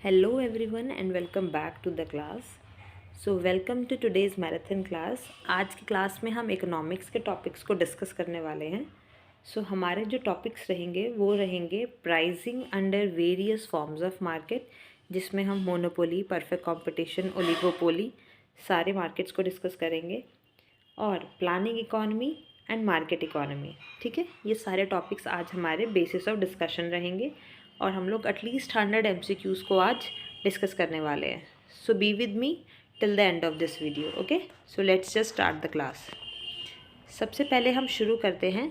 Hello everyone and welcome back to the class. So welcome to today's marathon class. आज की class में हम economics के topics को डिस्कस करने वाले हैं. हमारे जो टॉपिक्स रहेंगे वो रहेंगे pricing under various forms of market, जिसमें हम मोनोपोली, परफेक्ट कंपटीशन, ओलिगोपोली सारे मार्केट्स को डिस्कस करेंगे, और planning economy and market economy. ठीक है, ये सारे टॉपिक्स आज हमारे बेसिस ऑफ डिस्कशन रहेंगे और हम लोग एटलीस्ट 100 MCQs को आज डिस्कस करने वाले हैं. So be with me till the end of this video. Okay, so let's just start the class. सबसे पहले हम शुरू करते हैं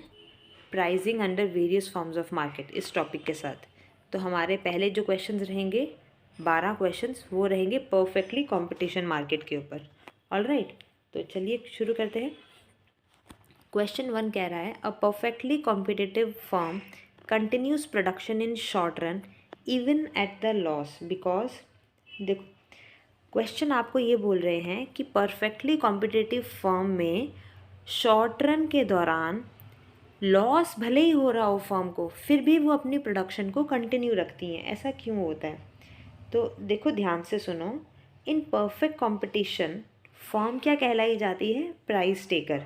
pricing under various forms of market इस टॉपिक के साथ. तो हमारे पहले जो क्वेश्चंस रहेंगे 12 क्वेश्चंस, वो रहेंगे परफेक्टली कंपटीशन मार्केट के ऊपर. ऑलराइट, तो चलिए शुरू करते हैं. क्वेश्चन 1 कह रहा है अ perfectly competitive firm continuous production in short run even at the loss because. देखो, क्वेश्चन आपको ये बोल रहे हैं कि परफेक्टली कॉम्पिटिटिव फर्म में शॉर्ट रन के दौरान लॉस भले ही हो रहा हो फर्म को, फिर भी वो अपनी प्रोडक्शन को कंटिन्यू रखती हैं. ऐसा क्यों होता है? तो देखो, ध्यान से सुनो. इन परफेक्ट कंपटीशन फर्म क्या कहलाई जाती है? Price taker.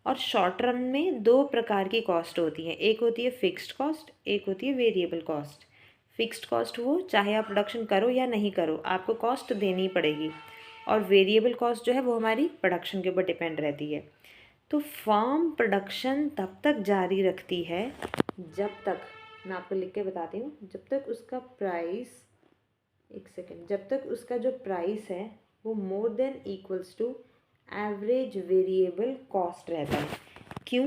और शॉर्ट रन में दो प्रकार की कॉस्ट होती है. एक होती है फिक्स्ड कॉस्ट, एक होती है वेरिएबल कॉस्ट. फिक्स्ड कॉस्ट वो चाहे आप प्रोडक्शन करो या नहीं करो, आपको कॉस्ट देनी पड़ेगी. और वेरिएबल कॉस्ट जो है वो हमारी प्रोडक्शन के ऊपर डिपेंड रहती है. तो फर्म प्रोडक्शन तब तक जारी रखती है जब तक, मैं आपको लिख के बताती हूँ, जब तक उसका प्राइस, एक सेकेंड, जब तक उसका जो प्राइस है वो more than equals to average variable cost रहता है. क्यों?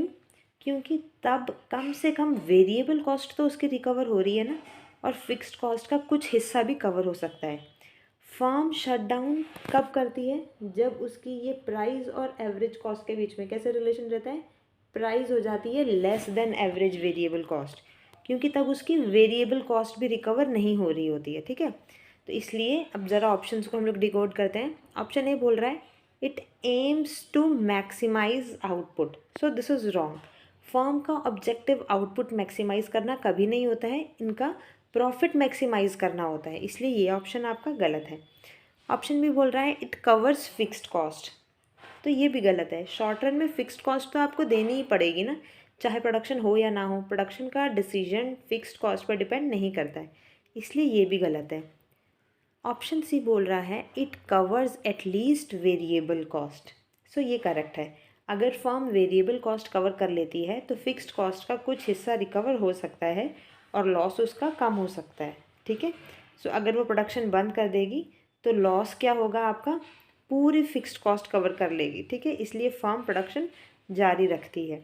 क्योंकि तब कम से कम वेरिएबल कॉस्ट तो उसकी रिकवर हो रही है ना, और फिक्स्ड कॉस्ट का कुछ हिस्सा भी कवर हो सकता है. फर्म शटडाउन कब करती है? जब उसकी ये प्राइस और एवरेज कॉस्ट के बीच में कैसे रिलेशन रहता है? प्राइस हो जाती है less than average variable cost, क्योंकि तब उसकी वेरिएबल कॉस्ट भी रिकवर नहीं हो रही होती है. ठीक है, तो इसलिए अब ज़रा ऑप्शंस को हम लोग डिकोड करते हैं. ऑप्शन ए बोल रहा है it aims to maximise output. So this is wrong. Firm का ऑब्जेक्टिव आउटपुट मैक्सिमाइज करना कभी नहीं होता है, इनका प्रॉफिट मैक्सिमाइज करना होता है. इसलिए ये ऑप्शन आपका गलत है. ऑप्शन भी बोल रहा है इट कवर्स फिक्स्ड कॉस्ट. तो ये भी गलत है. शॉर्ट रन में फिक्स्ड कॉस्ट तो आपको देनी ही पड़ेगी ना, चाहे प्रोडक्शन हो या ना हो. प्रोडक्शन का decision fixed cost per depend नहीं करता है, इसलिए ये भी गलत है. ऑप्शन सी बोल रहा है it covers at least variable cost. So ये करेक्ट है. अगर फर्म वेरिएबल कॉस्ट कवर कर लेती है तो फिक्स्ड कॉस्ट का कुछ हिस्सा रिकवर हो सकता है और लॉस उसका कम हो सकता है. ठीक है, सो अगर वो प्रोडक्शन बंद कर देगी तो लॉस क्या होगा आपका? पूरी फिक्स्ड कॉस्ट कवर कर लेगी. ठीक है, इसलिए फर्म प्रोडक्शन जारी रखती है.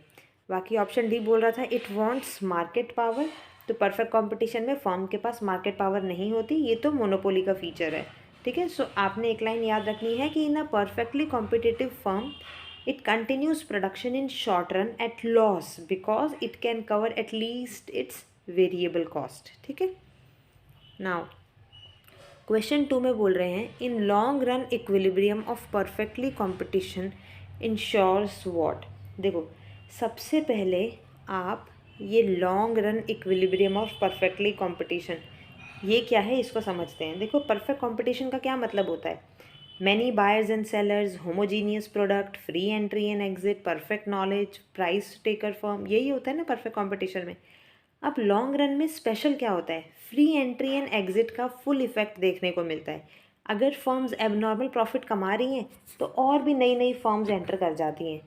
बाकी ऑप्शन डी बोल रहा था इट वांट्स मार्केट पावर. तो परफेक्ट कंपटीशन में फर्म के पास मार्केट पावर नहीं होती, ये तो मोनोपोली का फीचर है. ठीक है, सो आपने एक लाइन याद रखनी है कि in a perfectly competitive firm it continues production in short run at loss because it can cover at least its variable cost. ठीक है, नाउ क्वेश्चन 2 में बोल रहे हैं in long run equilibrium of perfectly competition ensures what. देखो, सबसे पहले आप ये long run equilibrium of perfectly competition, ये क्या है इसको समझते हैं. देखो, परफेक्ट कंपटीशन का क्या मतलब होता है? Many buyers and sellers, homogeneous product, free entry and exit, perfect knowledge, price taker firm, यही होता है ना परफेक्ट कंपटीशन में. अब लॉन्ग रन में स्पेशल क्या होता है? फ्री एंट्री एंड एग्जिट का फुल इफेक्ट देखने को मिलता है. अगर फर्म्स एबनॉर्मल प्रॉफिट कमा रही हैं तो और भी नई नई फर्म्स एंटर कर जाती हैं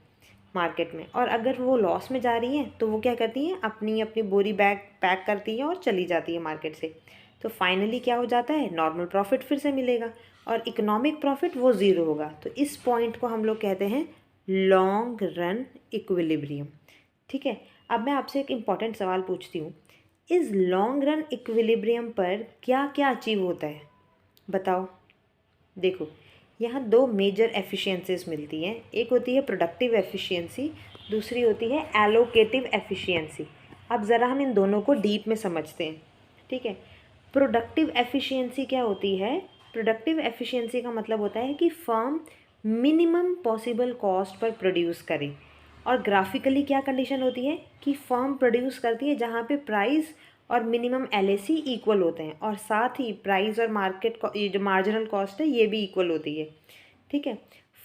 मार्केट में, और अगर वो लॉस में जा रही हैं तो वो क्या करती हैं? अपनी अपनी बोरी बैग पैक करती हैं और चली जाती है मार्केट से. तो फाइनली क्या हो जाता है? नॉर्मल प्रॉफिट फिर से मिलेगा और इकोनॉमिक प्रॉफिट वो ज़ीरो होगा. तो इस पॉइंट को हम लोग कहते हैं लॉन्ग रन इक्विलिब्रियम. ठीक है, अब मैं आपसे एक इम्पॉर्टेंट सवाल पूछती हूँ. इस लॉन्ग रन इक्विलिब्रियम पर क्या क्या अचीव होता है? बताओ. देखो, यहाँ दो मेजर एफिशिएंसीज मिलती हैं. एक होती है प्रोडक्टिव एफिशिएंसी, दूसरी होती है एलोकेटिव एफिशिएंसी. अब ज़रा हम इन दोनों को डीप में समझते हैं. ठीक है, प्रोडक्टिव एफिशिएंसी क्या होती है? प्रोडक्टिव एफिशिएंसी का मतलब होता है कि firm minimum possible cost per produce करे. और ग्राफिकली क्या कंडीशन होती है कि फर्म प्रोड्यूस करती है जहाँ पे प्राइस और मिनिमम LAC इक्वल होते हैं, और साथ ही प्राइस और मार्केट ये जो मार्जिनल कॉस्ट है ये भी इक्वल होती है, ठीक है।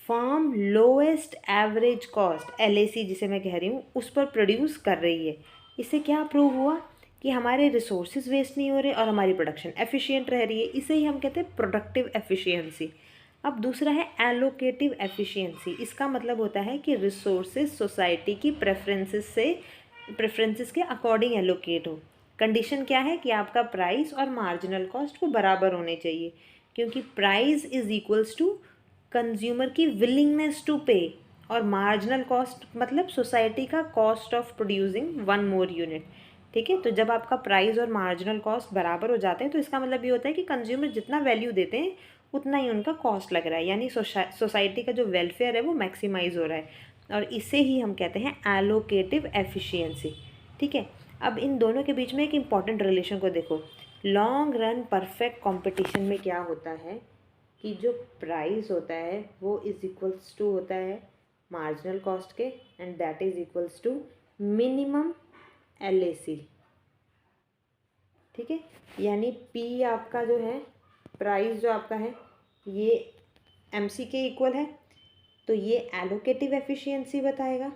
Firm lowest average cost LAC जिसे मैं कह रही हूँ उस पर प्रोड्यूस कर रही है। इससे क्या प्रूव हुआ कि हमारे रिसोर्सेज वेस्ट नहीं हो रहे और हमारी प्रोडक्शन एफिशिएंट रह रही है। इसे ही हम कहते हैं प्रोडक्टिव एफिशिएंसी। अब दूसरा है एलोकेटिव एफिशिएंसी। इसका मतलब होता है कि रिसोर्सेज सोसाइटी की प्रेफरेंसेस के अकॉर्डिंग एलोकेट हो। कंडीशन क्या है कि आपका प्राइस और मार्जिनल कॉस्ट वो बराबर होने चाहिए, क्योंकि price is equals to consumer की विलिंगनेस टू पे, और मार्जिनल कॉस्ट मतलब सोसाइटी का cost of producing one more unit, ठीक है। तो जब आपका प्राइस और मार्जिनल कॉस्ट बराबर हो जाते हैं तो इसका मतलब ये होता है कि कंज्यूमर जितना वैल्यू देते हैं उतना ही उनका कॉस्ट लग रहा है, यानी सोसाइटी का जो वेलफेयर है वो मैक्सिमाइज हो रहा है, और इसे ही हम कहते हैं एलोकेटिव एफिशिएंसी, ठीक है। अब इन दोनों के बीच में एक इम्पॉर्टेंट रिलेशन को देखो। लॉन्ग रन परफेक्ट कंपटीशन में क्या होता है कि जो प्राइस होता है वो इज इक्वल्स टू होता है मार्जिनल कॉस्ट के, and that is equals to minimum LAC, ठीक है। यानी P आपका जो है, प्राइस जो आपका है ये MC के इक्वल है, तो ये एलोकेटिव एफिशिएंसी बताएगा,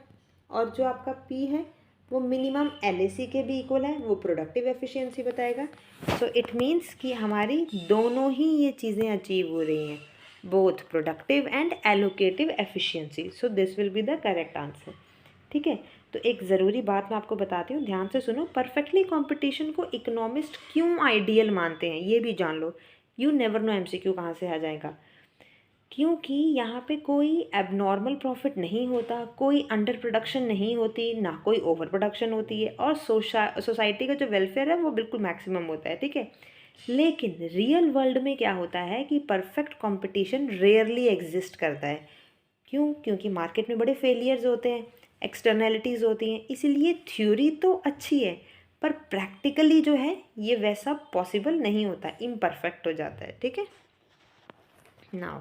और जो आपका P है वो मिनिमम LAC के भी इक्वल है, वो प्रोडक्टिव एफिशिएंसी बताएगा। सो इट मीन्स कि हमारी दोनों ही ये चीज़ें अचीव हो रही हैं, both productive and allocative efficiency. So this will be the correct answer, ठीक है। तो एक ज़रूरी बात मैं आपको बताती हूँ, ध्यान से सुनो। परफेक्टली कंपटीशन को इकोनॉमिस्ट क्यों आइडियल मानते हैं ये भी जान लो। यू नेवर नो MCQ कहाँ से आ जाएगा। क्योंकि यहाँ पे कोई एबनॉर्मल प्रॉफिट नहीं होता, कोई अंडर प्रोडक्शन नहीं होती, ना कोई ओवर प्रोडक्शन होती है, और सोसाइटी का जो वेलफेयर है वो बिल्कुल मैक्सिमम होता है, ठीक है। लेकिन रियल वर्ल्ड में क्या होता है कि परफेक्ट कंपटीशन रेयरली एग्जिस्ट करता है। क्यों? क्योंकि मार्केट में बड़े फेलियर्स होते हैं, एक्सटर्नैलिटीज़ होती हैं, इसीलिए थ्योरी तो अच्छी है पर प्रैक्टिकली जो है ये वैसा पॉसिबल नहीं होता, इम्परफेक्ट हो जाता है, ठीक है। नाउ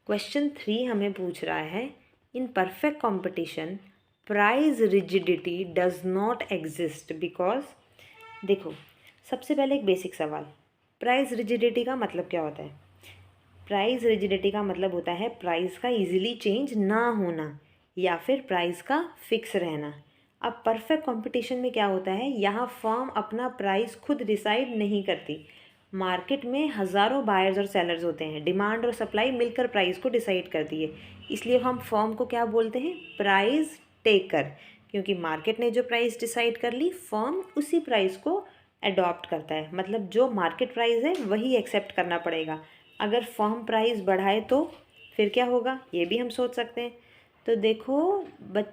क्वेश्चन 3 हमें पूछ रहा है, in perfect competition price rigidity does not exist because. देखो, सबसे पहले एक बेसिक सवाल, प्राइस रिजिडिटी का मतलब क्या होता है? प्राइस रिजिडिटी का मतलब होता है प्राइस का इजीली चेंज ना होना या फिर प्राइस का फिक्स रहना। अब परफेक्ट कंपटीशन में क्या होता है, यहाँ फर्म अपना प्राइस खुद डिसाइड नहीं करती। मार्केट में हज़ारों बायर्स और सेलर्स होते हैं, डिमांड और सप्लाई मिलकर प्राइस को डिसाइड करती है। इसलिए हम फर्म को क्या बोलते हैं? प्राइस टेकर, क्योंकि मार्केट ने जो प्राइस डिसाइड कर ली फर्म उसी प्राइस को अडॉप्ट करता है, मतलब जो मार्केट प्राइस है वही एक्सेप्ट करना पड़ेगा। अगर फर्म प्राइस बढ़ाए तो फिर क्या होगा ये भी हम सोच सकते हैं। तो देखो,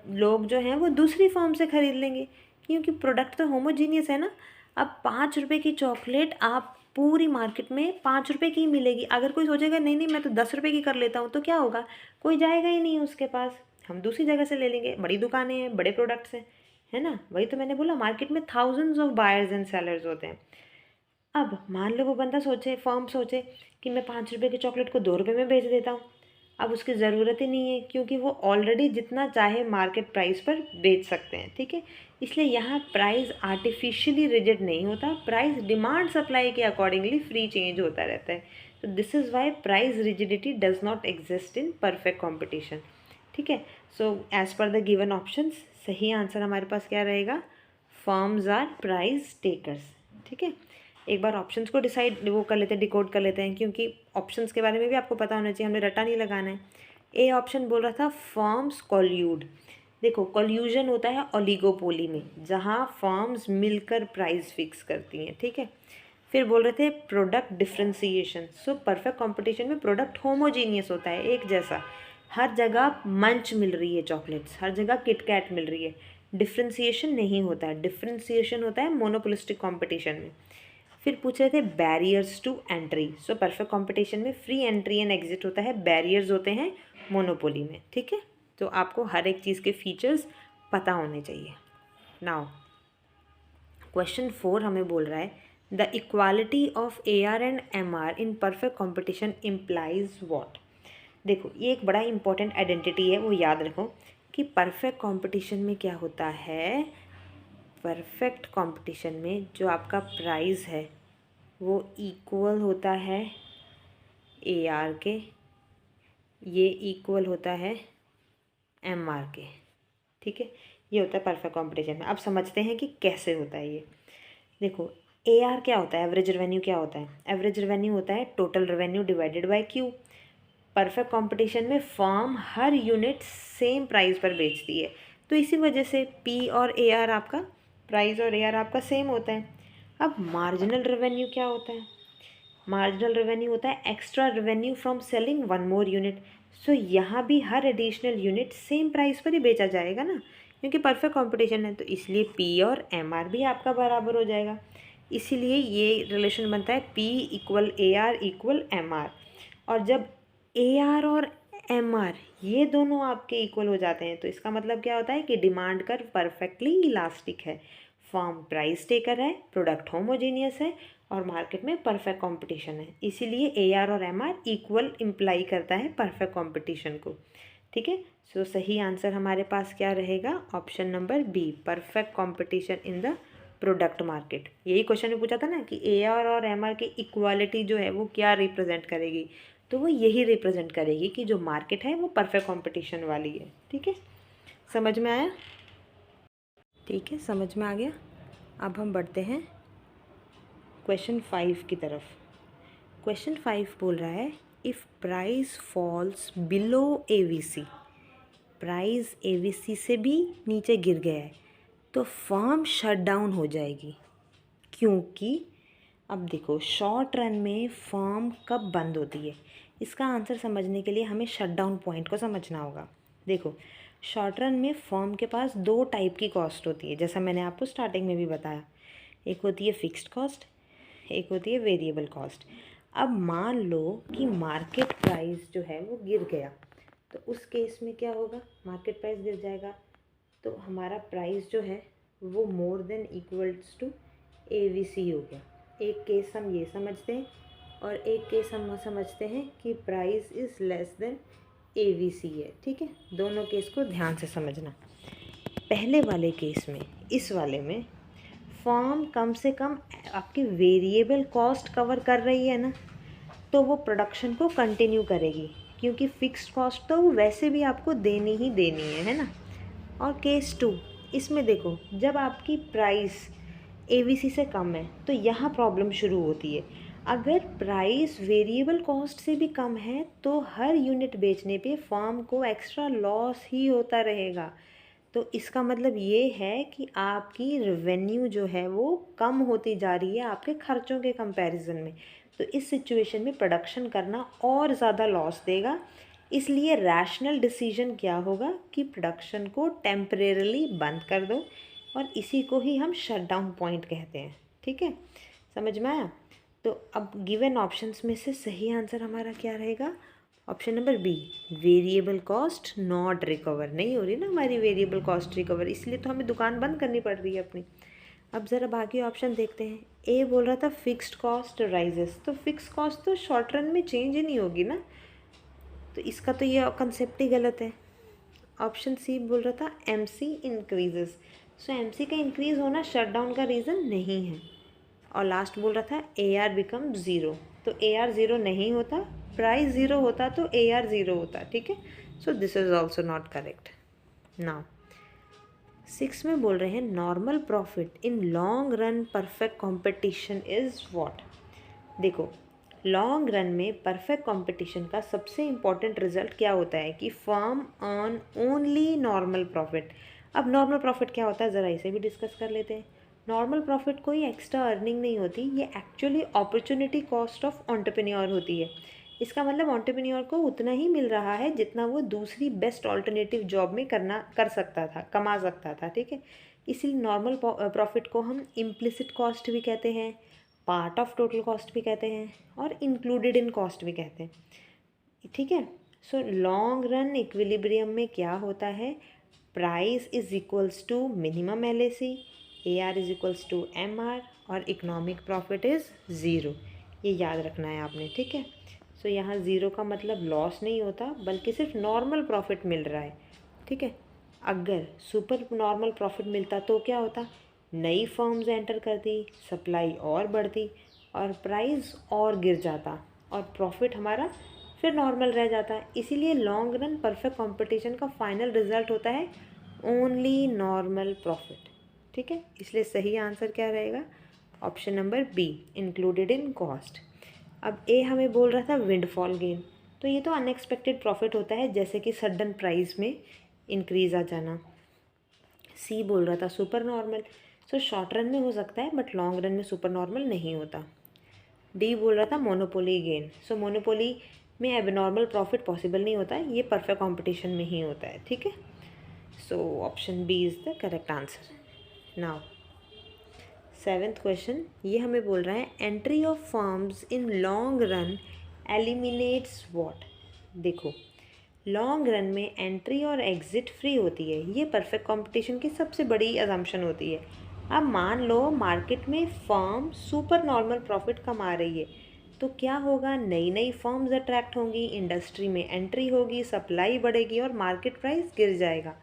लोग जो हैं वो दूसरी फर्म से ख़रीद लेंगे, क्योंकि प्रोडक्ट तो होमोजीनियस है ना। अब 5 रुपये की चॉकलेट आप पूरी मार्केट में 5 रुपये की ही मिलेगी। अगर कोई सोचेगा नहीं नहीं मैं तो 10 रुपये की कर लेता हूँ, तो क्या होगा? कोई जाएगा ही नहीं उसके पास, हम दूसरी जगह से ले लेंगे। बड़ी दुकानें हैं, बड़े प्रोडक्ट्स हैं, है ना। वही तो मैंने बोला, मार्केट में thousands of buyers and sellers होते हैं। अब मान लो वो बंदा सोचे, फर्म सोचे कि मैं 5 रुपये की चॉकलेट को 2 रुपये में बेच देता हूँ। अब उसकी ज़रूरत ही नहीं है, क्योंकि वो ऑलरेडी जितना चाहे मार्केट प्राइस पर बेच सकते हैं, ठीक है। इसलिए यहाँ प्राइस आर्टिफिशियली रिजिड नहीं होता, प्राइस डिमांड सप्लाई के अकॉर्डिंगली फ्री चेंज होता रहता है। तो this is why price rigidity does not exist in perfect competition, ठीक है। So as per the given options सही आंसर हमारे पास क्या रहेगा? फर्म्स आर प्राइस टेकर्स, ठीक है। एक बार ऑप्शंस को वो कर लेते हैं, डिकोड कर लेते हैं, क्योंकि ऑप्शंस के बारे में भी आपको पता होना चाहिए, हमने रटा नहीं लगाना है। ए ऑप्शन बोल रहा था फर्म्स कॉल्यूड। देखो, कॉल्यूजन होता है ओलिगोपोली में, जहाँ फर्म्स मिलकर प्राइस फिक्स करती हैं, ठीक है। फिर बोल रहे थे प्रोडक्ट डिफ्रेंसिएशन। सो परफेक्ट कंपटीशन में प्रोडक्ट होमोजीनियस होता है, एक जैसा, हर जगह मंच मिल रही है चॉकलेट्स, हर जगह किटकैट मिल रही है। डिफ्रेंसिएशन नहीं होता है, डिफ्रेंसिएशन होता है मोनोपोलिस्टिक कंपटीशन में। फिर पूछ रहे थे barriers to entry. So perfect competition में फ्री एंट्री एंड एग्जिट होता है, बैरियर्स होते हैं मोनोपोली में, ठीक है। तो आपको हर एक चीज़ के फीचर्स पता होने चाहिए। नाउ क्वेश्चन 4 हमें बोल रहा है, the equality of AR and MR in perfect competition implies what. देखो, ये एक बड़ा इंपॉर्टेंट आइडेंटिटी है, वो याद रखो कि परफेक्ट कंपटीशन में क्या होता है, परफेक्ट कंपटीशन में जो आपका प्राइस है वो इक्वल होता है AR के, ये इक्वल होता है MR के। ठीक है, ये होता है परफेक्ट कंपटीशन में। अब समझते हैं कि कैसे होता है ये। देखो, AR क्या होता है, एवरेज रेवेन्यू क्या होता है? एवरेज रेवेन्यू होता है total revenue divided by Q। Perfect competition में फर्म हर यूनिट सेम प्राइस पर बेचती है, तो इसी वजह से P और AR आपका, प्राइस और AR आपका सेम होता है। अब मार्जिनल रेवेन्यू क्या होता है? मार्जिनल रेवेन्यू होता है extra revenue from selling one more unit. So यहाँ भी हर एडिशनल यूनिट सेम प्राइस पर ही बेचा जाएगा ना, क्योंकि परफेक्ट कंपटीशन है, तो इसलिए P और MR भी आपका बराबर हो जाएगा। इसीलिए ये रिलेशन बनता है P equal AR equal MR। और जब AR और MR ये दोनों आपके इक्वल हो जाते हैं, तो इसका मतलब क्या होता है कि डिमांड कर्व परफेक्टली इलास्टिक है, फर्म प्राइस टेकर है, प्रोडक्ट होमोजीनियस है और मार्केट में परफेक्ट कंपटीशन है। इसीलिए AR और MR इक्वल इम्प्लाई करता है परफेक्ट कंपटीशन को। ठीक है, सो सही आंसर हमारे पास क्या रहेगा? Option number B, perfect competition in the product market. यही क्वेश्चन में पूछा था ना कि AR और MR की इक्वालिटी जो है वो क्या रिप्रेजेंट करेगी, तो वो यही रिप्रेजेंट करेगी कि जो मार्केट है वो परफेक्ट कंपटीशन वाली है। ठीक है, समझ में आया? ठीक है, समझ में आ गया। अब हम बढ़ते हैं क्वेश्चन 5 की तरफ। क्वेश्चन 5 बोल रहा है, if price falls below AVC, price AVC से भी नीचे गिर गया है तो फर्म शट डाउन हो जाएगी। क्योंकि अब देखो, शॉर्ट रन में फर्म कब बंद होती है, इसका आंसर समझने के लिए हमें शट डाउन पॉइंट को समझना होगा। देखो, शॉर्ट रन में फर्म के पास दो टाइप की कॉस्ट होती है, जैसा मैंने आपको स्टार्टिंग में भी बताया। एक होती है फिक्स्ड कॉस्ट, एक होती है वेरिएबल कॉस्ट। अब मान लो कि मार्केट प्राइस जो है वो गिर गया, तो उस केस में क्या होगा? मार्केट प्राइस गिर जाएगा तो हमारा प्राइस जो है वो more than equals to AVC हो गया। एक केस हम ये समझते हैं और एक केस हम समझते हैं कि price is less then AVC है। ठीक है, दोनों केस को ध्यान से समझना। पहले वाले केस में, इस वाले में फर्म कम से कम आपकी वेरिएबल कॉस्ट कवर कर रही है ना, तो वो प्रोडक्शन को कंटिन्यू करेगी, क्योंकि फिक्स्ड कॉस्ट तो वैसे भी आपको देनी ही देनी है ना। और केस 2, इसमें देखो, जब आपकी प्राइस AVC से कम है तो यहाँ प्रॉब्लम शुरू होती है। अगर प्राइस वेरिएबल कॉस्ट से भी कम है तो हर यूनिट बेचने पे फर्म को एक्स्ट्रा लॉस ही होता रहेगा। तो इसका मतलब ये है कि आपकी रेवेन्यू जो है वो कम होती जा रही है आपके खर्चों के कंपैरिजन में। तो इस सिचुएशन में प्रोडक्शन करना और ज़्यादा लॉस देगा। इसलिए रैशनल डिसीजन क्या होगा कि प्रोडक्शन को टेम्परेरली बंद कर दो, और इसी को ही हम शट डाउन पॉइंट कहते हैं। ठीक है, समझ में आया? तो अब गिवन ऑप्शंस में से सही आंसर हमारा क्या रहेगा? Option number B, variable cost not recover. नहीं हो रही ना हमारी वेरिएबल कॉस्ट रिकवर, इसलिए तो हमें दुकान बंद करनी पड़ रही है अपनी। अब ज़रा बाकी ऑप्शन देखते हैं। ए बोल रहा था फिक्स्ड कॉस्ट राइजेस, तो फिक्स कॉस्ट तो शॉर्ट रन में चेंज ही नहीं होगी ना, तो इसका तो ये कंसेप्ट ही गलत है। ऑप्शन सी बोल रहा था MC इंक्रीजेस, सो MC का इंक्रीज़ होना शट डाउन का रीज़न नहीं है। और लास्ट बोल रहा था AR बिकम ज़ीरो, तो AR ज़ीरो नहीं होता, प्राइस ज़ीरो होता तो AR ज़ीरो होता। ठीक है, so this is also not correct. Now 6 में बोल रहे हैं, normal profit in long run perfect competition is what. देखो, लॉन्ग रन में परफेक्ट कंपटीशन का सबसे इम्पॉर्टेंट रिजल्ट क्या होता है कि firm earn only normal profit. अब नॉर्मल प्रॉफिट क्या होता है, ज़रा इसे भी डिस्कस कर लेते हैं। नॉर्मल प्रॉफिट कोई एक्स्ट्रा अर्निंग नहीं होती, ये actually opportunity cost of entrepreneur होती है। इसका मतलब एंटरप्रेन्योर को उतना ही मिल रहा है जितना वो दूसरी बेस्ट ऑल्टरनेटिव जॉब में कर सकता था, कमा सकता था। ठीक है, इसीलिए नॉर्मल प्रॉफिट को हम इम्प्लिसिट कॉस्ट भी कहते हैं, पार्ट ऑफ टोटल कॉस्ट भी कहते हैं और इंक्लूडेड इन कॉस्ट भी कहते हैं। ठीक है, सो लॉन्ग रन इक्विलिब्रियम में क्या होता है, price is equals to minimum LAC, AR is equals to MR और इकोनॉमिक प्रॉफिट इज़ ज़ीरो। ये याद रखना है आपने। ठीक है, सो यहाँ ज़ीरो का मतलब लॉस नहीं होता, बल्कि सिर्फ नॉर्मल प्रॉफिट मिल रहा है। ठीक है, अगर सुपर नॉर्मल प्रॉफिट मिलता तो क्या होता, नई फर्म्स एंटर करती, सप्लाई और बढ़ती और प्राइस और गिर जाता और प्रॉफिट हमारा फिर नॉर्मल रह जाता है। इसीलिए लॉन्ग रन परफेक्ट कंपटीशन का फाइनल रिजल्ट होता है ओनली नॉर्मल प्रॉफिट। ठीक है, इसलिए सही आंसर क्या रहेगा? Option number B, included in cost. अब ए हमें बोल रहा था विंडफॉल गेन, तो ये तो अनएक्सपेक्टेड प्रॉफिट होता है, जैसे कि सडन प्राइस में इंक्रीज आ जाना। सी बोल रहा था super normal, so short run में हो सकता है बट लॉन्ग रन में सुपर नॉर्मल नहीं होता। डी बोल रहा था मोनोपोली गेन, सो मोनोपोली में एबनॉर्मल प्रॉफिट पॉसिबल नहीं होता है, ये परफेक्ट कंपटीशन में ही होता है। ठीक है, so option B is the correct answer. Now 7th question, ये हमें बोल रहा है entry of firms in long run eliminates what. देखो, लॉन्ग रन में एंट्री और एग्जिट फ्री होती है, ये परफेक्ट कंपटीशन की सबसे बड़ी अजम्पशन होती है। अब मान लो मार्केट में फर्म सुपर नॉर्मल प्रॉफिट कमा रही है, तो क्या होगा? नई नई फर्म्स अट्रैक्ट होंगी, इंडस्ट्री में एंट्री होगी, सप्लाई बढ़ेगी और मार्केट प्राइस गिर जाएगा।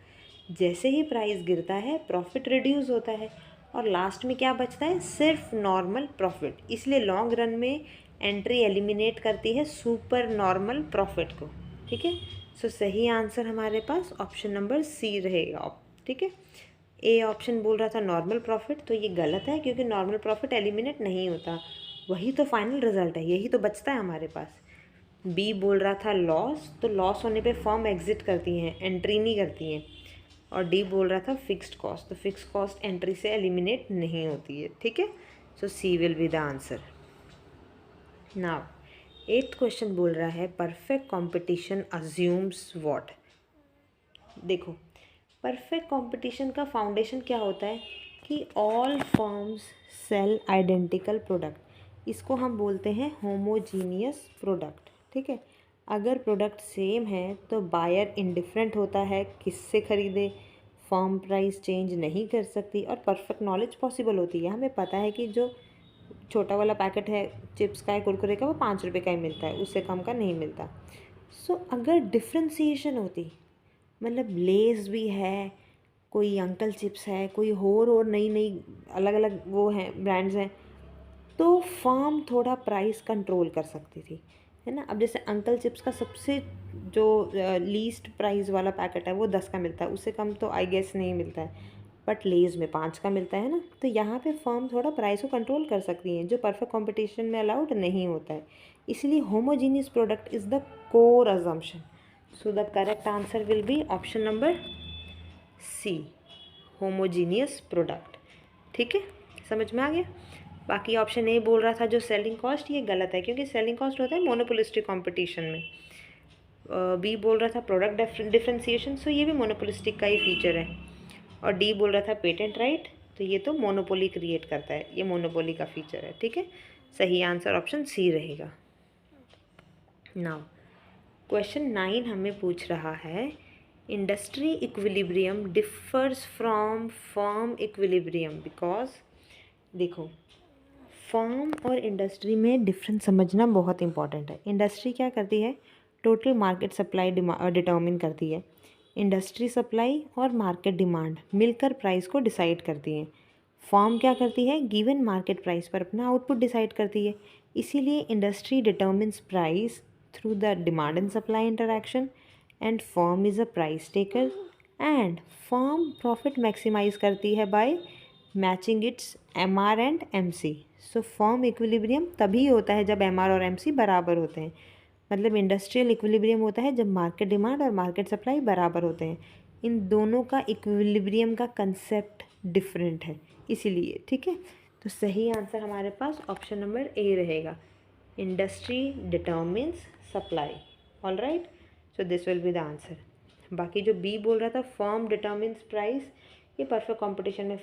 जैसे ही प्राइस गिरता है प्रॉफिट रिड्यूस होता है और लास्ट में क्या बचता है? सिर्फ नॉर्मल प्रॉफिट। इसलिए लॉन्ग रन में एंट्री एलिमिनेट करती है सुपर नॉर्मल प्रॉफिट को। ठीक है, सो सही आंसर हमारे पास ऑप्शन नंबर सी रहेगा। ठीक है, ए ऑप्शन बोल रहा था नॉर्मल प्रॉफिट, तो ये गलत है क्योंकि नॉर्मल प्रॉफिट एलिमिनेट नहीं होता, वही तो फाइनल रिजल्ट है, यही तो बचता है हमारे पास। बी बोल रहा था लॉस, तो लॉस होने पे फर्म एग्जिट करती हैं, एंट्री नहीं करती हैं। और डी बोल रहा था फिक्स्ड कॉस्ट, तो फिक्स्ड कॉस्ट एंट्री से एलिमिनेट नहीं होती है। ठीक है, so C will be the answer. Now 8th question बोल रहा है परफेक्ट कंपटीशन अज्यूम्स व्हाट। देखो, परफेक्ट कंपटीशन का फाउंडेशन क्या होता है कि all firms sell identical product, इसको हम बोलते हैं होमोजीनियस प्रोडक्ट। ठीक है, अगर प्रोडक्ट सेम है तो बायर इंडिफरेंट होता है किससे खरीदे, फर्म प्राइस चेंज नहीं कर सकती और परफेक्ट नॉलेज पॉसिबल होती है। हमें पता है कि जो छोटा वाला पैकेट है चिप्स का है, कुरकुरे का, वो 5 रुपये का ही मिलता है, उससे कम का नहीं मिलता। सो अगर डिफ्रेंसीशन होती, मतलब लेस भी है, कोई अंकल चिप्स है, कोई और नई नई अलग अलग वो हैं ब्रांड्स हैं, तो फर्म थोड़ा प्राइस कंट्रोल कर सकती थी, है ना। अब जैसे अंकल चिप्स का सबसे जो लीस्ट प्राइस वाला पैकेट है वो 10 का मिलता है, उससे कम तो आई गेस नहीं मिलता है, बट लेज़ में 5 का मिलता है ना। तो यहाँ पे फर्म थोड़ा प्राइस को कंट्रोल कर सकती हैं, जो परफेक्ट कंपटीशन में अलाउड नहीं होता है। इसलिए homogeneous product is the core assumption. So the correct answer will be option number C, homogeneous product. ठीक है, समझ में आ गया। बाकी ऑप्शन ए बोल रहा था जो सेलिंग कॉस्ट, ये गलत है क्योंकि सेलिंग कॉस्ट होता है मोनोपोलिस्टिक कंपटीशन में। बी बोल रहा था प्रोडक्ट डिफ्रेंसिएशन, सो ये भी मोनोपोलिस्टिक का ही फीचर है। और डी बोल रहा था पेटेंट राइट, तो ये तो मोनोपोली क्रिएट करता है, ये मोनोपोली का फीचर है। ठीक है, सही आंसर ऑप्शन सी रहेगा। नाउ क्वेश्चन 9 हमें पूछ रहा है industry equilibrium differs from firm equilibrium because. देखो, फर्म और इंडस्ट्री में डिफरेंस समझना बहुत इंपॉर्टेंट है। इंडस्ट्री क्या करती है? टोटल मार्केट सप्लाई डिटर्मिन करती है। इंडस्ट्री सप्लाई और मार्केट डिमांड मिलकर प्राइस को डिसाइड करती हैं। फर्म क्या करती है? गिवन मार्केट प्राइस पर अपना आउटपुट डिसाइड करती है। इसीलिए industry determines price through the demand and supply interaction and firm is a price taker and firm profit maximise करती है by matching its MR and MC। So firm equilibrium तभी होता है जब MR और MC बराबर होते हैं। मतलब इंडस्ट्रियल इक्विलिब्रियम होता है जब मार्केट डिमांड और मार्केट सप्लाई बराबर होते हैं। इन दोनों का इक्विलिब्रियम का कंसेप्ट डिफरेंट है इसीलिए। ठीक है, तो सही आंसर हमारे पास ऑप्शन नंबर ए रहेगा, industry determines supply. All right, so this will be the answer. बाकी जो बी बोल रहा था फर्म डिटर्मिन्स प्राइस, ये परफेक्ट कंपटीशन में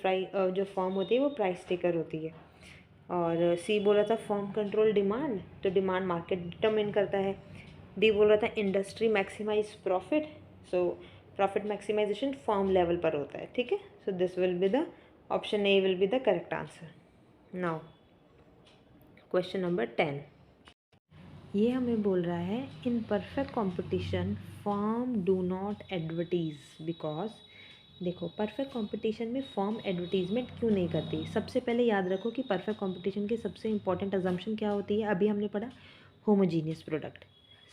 जो फर्म होती है वो प्राइस टेकर होती है। और सी बोल रहा था फर्म कंट्रोल डिमांड, तो डिमांड मार्केट डिटरमिन करता है। डी बोल रहा था industry maximise profit, so profit maximisation firm level पर होता है। ठीक है, so this will be the option A will be the correct answer. Now question number 10, ये हमें बोल रहा है in perfect competition firm do not advertise because. देखो, परफेक्ट कंपटीशन में फर्म एडवर्टीजमेंट क्यों नहीं करती। सबसे पहले याद रखो कि परफेक्ट कंपटीशन की सबसे इंपॉर्टेंट अजम्पशन क्या होती है। अभी हमने पढ़ा होमोजीनियस प्रोडक्ट।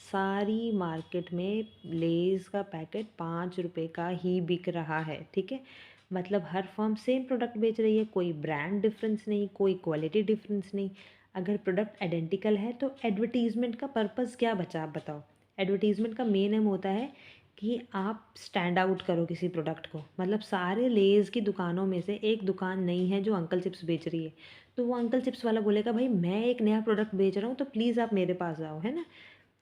सारी मार्केट में लेज़ का पैकेट 5 रुपये का ही बिक रहा है, ठीक है। मतलब हर फर्म सेम प्रोडक्ट बेच रही है, कोई ब्रांड डिफरेंस नहीं, कोई क्वालिटी डिफरेंस नहीं। अगर प्रोडक्ट आइडेंटिकल है तो एडवर्टीजमेंट का पर्पज़ क्या बचा, आप बताओ। एडवर्टीजमेंट का मेन एम होता है कि आप स्टैंड आउट करो किसी प्रोडक्ट को। मतलब सारे लेज़ की दुकानों में से एक दुकान नहीं है जो अंकल चिप्स बेच रही है, तो वो अंकल चिप्स वाला बोलेगा भाई मैं एक नया प्रोडक्ट बेच रहा हूँ तो प्लीज़ आप मेरे पास आओ, है ना।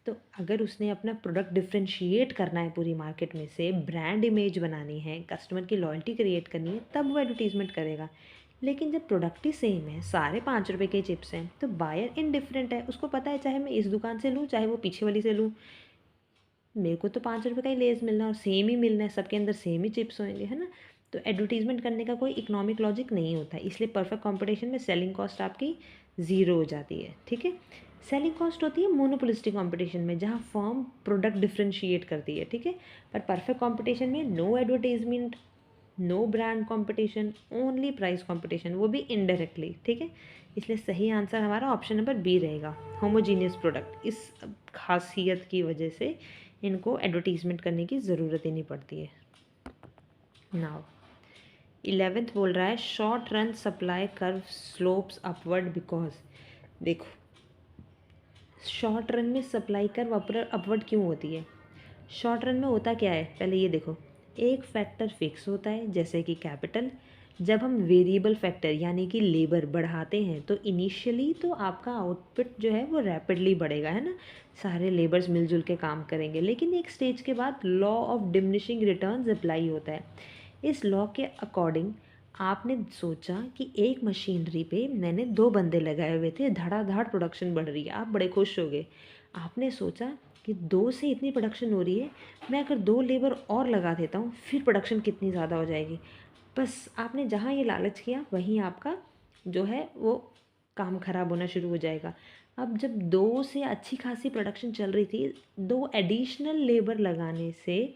तो अगर उसने अपना प्रोडक्ट डिफ्रेंशिएट करना है पूरी मार्केट में से, ब्रांड इमेज बनानी है, कस्टमर की लॉयल्टी क्रिएट करनी है, तब वो एडवर्टीजमेंट करेगा। लेकिन जब प्रोडक्ट ही सेम है, सारे 5 रुपये के चिप्स हैं, तो बायर इनडिफरेंट है। उसको पता है चाहे मैं इस दुकान से लूँ चाहे वो पीछे वाली से लूँ, मेरे को तो 5 रुपये का ही लेस मिलना है और सेम ही मिलना है, सबके अंदर सेम ही चिप्स होंगे, है ना। तो एडवर्टीजमेंट करने का कोई इकोनॉमिक लॉजिक नहीं होता है। इसलिए परफेक्ट कंपटीशन में सेलिंग कॉस्ट आपकी ज़ीरो हो जाती है, ठीक है। सेलिंग कॉस्ट होती है मोनोपोलिस्टिक कंपटीशन में, जहाँ फर्म प्रोडक्ट डिफ्रेंशिएट करती है, ठीक है। पर परफेक्ट कंपटीशन में no advertisement, no brand competition, only price competition, वो भी इनडायरेक्टली, ठीक है। इसलिए सही आंसर हमारा ऑप्शन नंबर बी रहेगा, होमोजीनियस प्रोडक्ट। इस खासियत की वजह से इनको एडवर्टीजमेंट करने की ज़रूरत ही नहीं पड़ती है। नाउ 11th बोल रहा है short run supply curve slopes upward because. देखो, शॉर्ट रन में सप्लाई कर्व अपवर्ड क्यों होती है। शॉर्ट रन में होता क्या है, पहले ये देखो, एक फैक्टर फिक्स होता है जैसे कि कैपिटल। जब हम वेरिएबल फैक्टर यानी कि लेबर बढ़ाते हैं तो इनिशियली तो आपका आउटपुट जो है वो रैपिडली बढ़ेगा, है ना। सारे लेबर्स मिलजुल के काम करेंगे, लेकिन एक स्टेज के बाद law of diminishing returns apply होता है। इस लॉ के अकॉर्डिंग आपने सोचा कि एक मशीनरी पे मैंने 2 बंदे लगाए हुए थे, धड़ाधड़ प्रोडक्शन बढ़ रही है, आप बड़े खुश हो गए। आपने सोचा कि 2 से इतनी प्रोडक्शन हो रही है, मैं अगर 2 लेबर और लगा देता हूँ फिर प्रोडक्शन कितनी ज़्यादा हो जाएगी। बस आपने जहाँ ये लालच किया वहीं आपका जो है वो काम ख़राब होना शुरू हो जाएगा। अब जब 2 से अच्छी खासी प्रोडक्शन चल रही थी, 2 एडिशनल लेबर लगाने से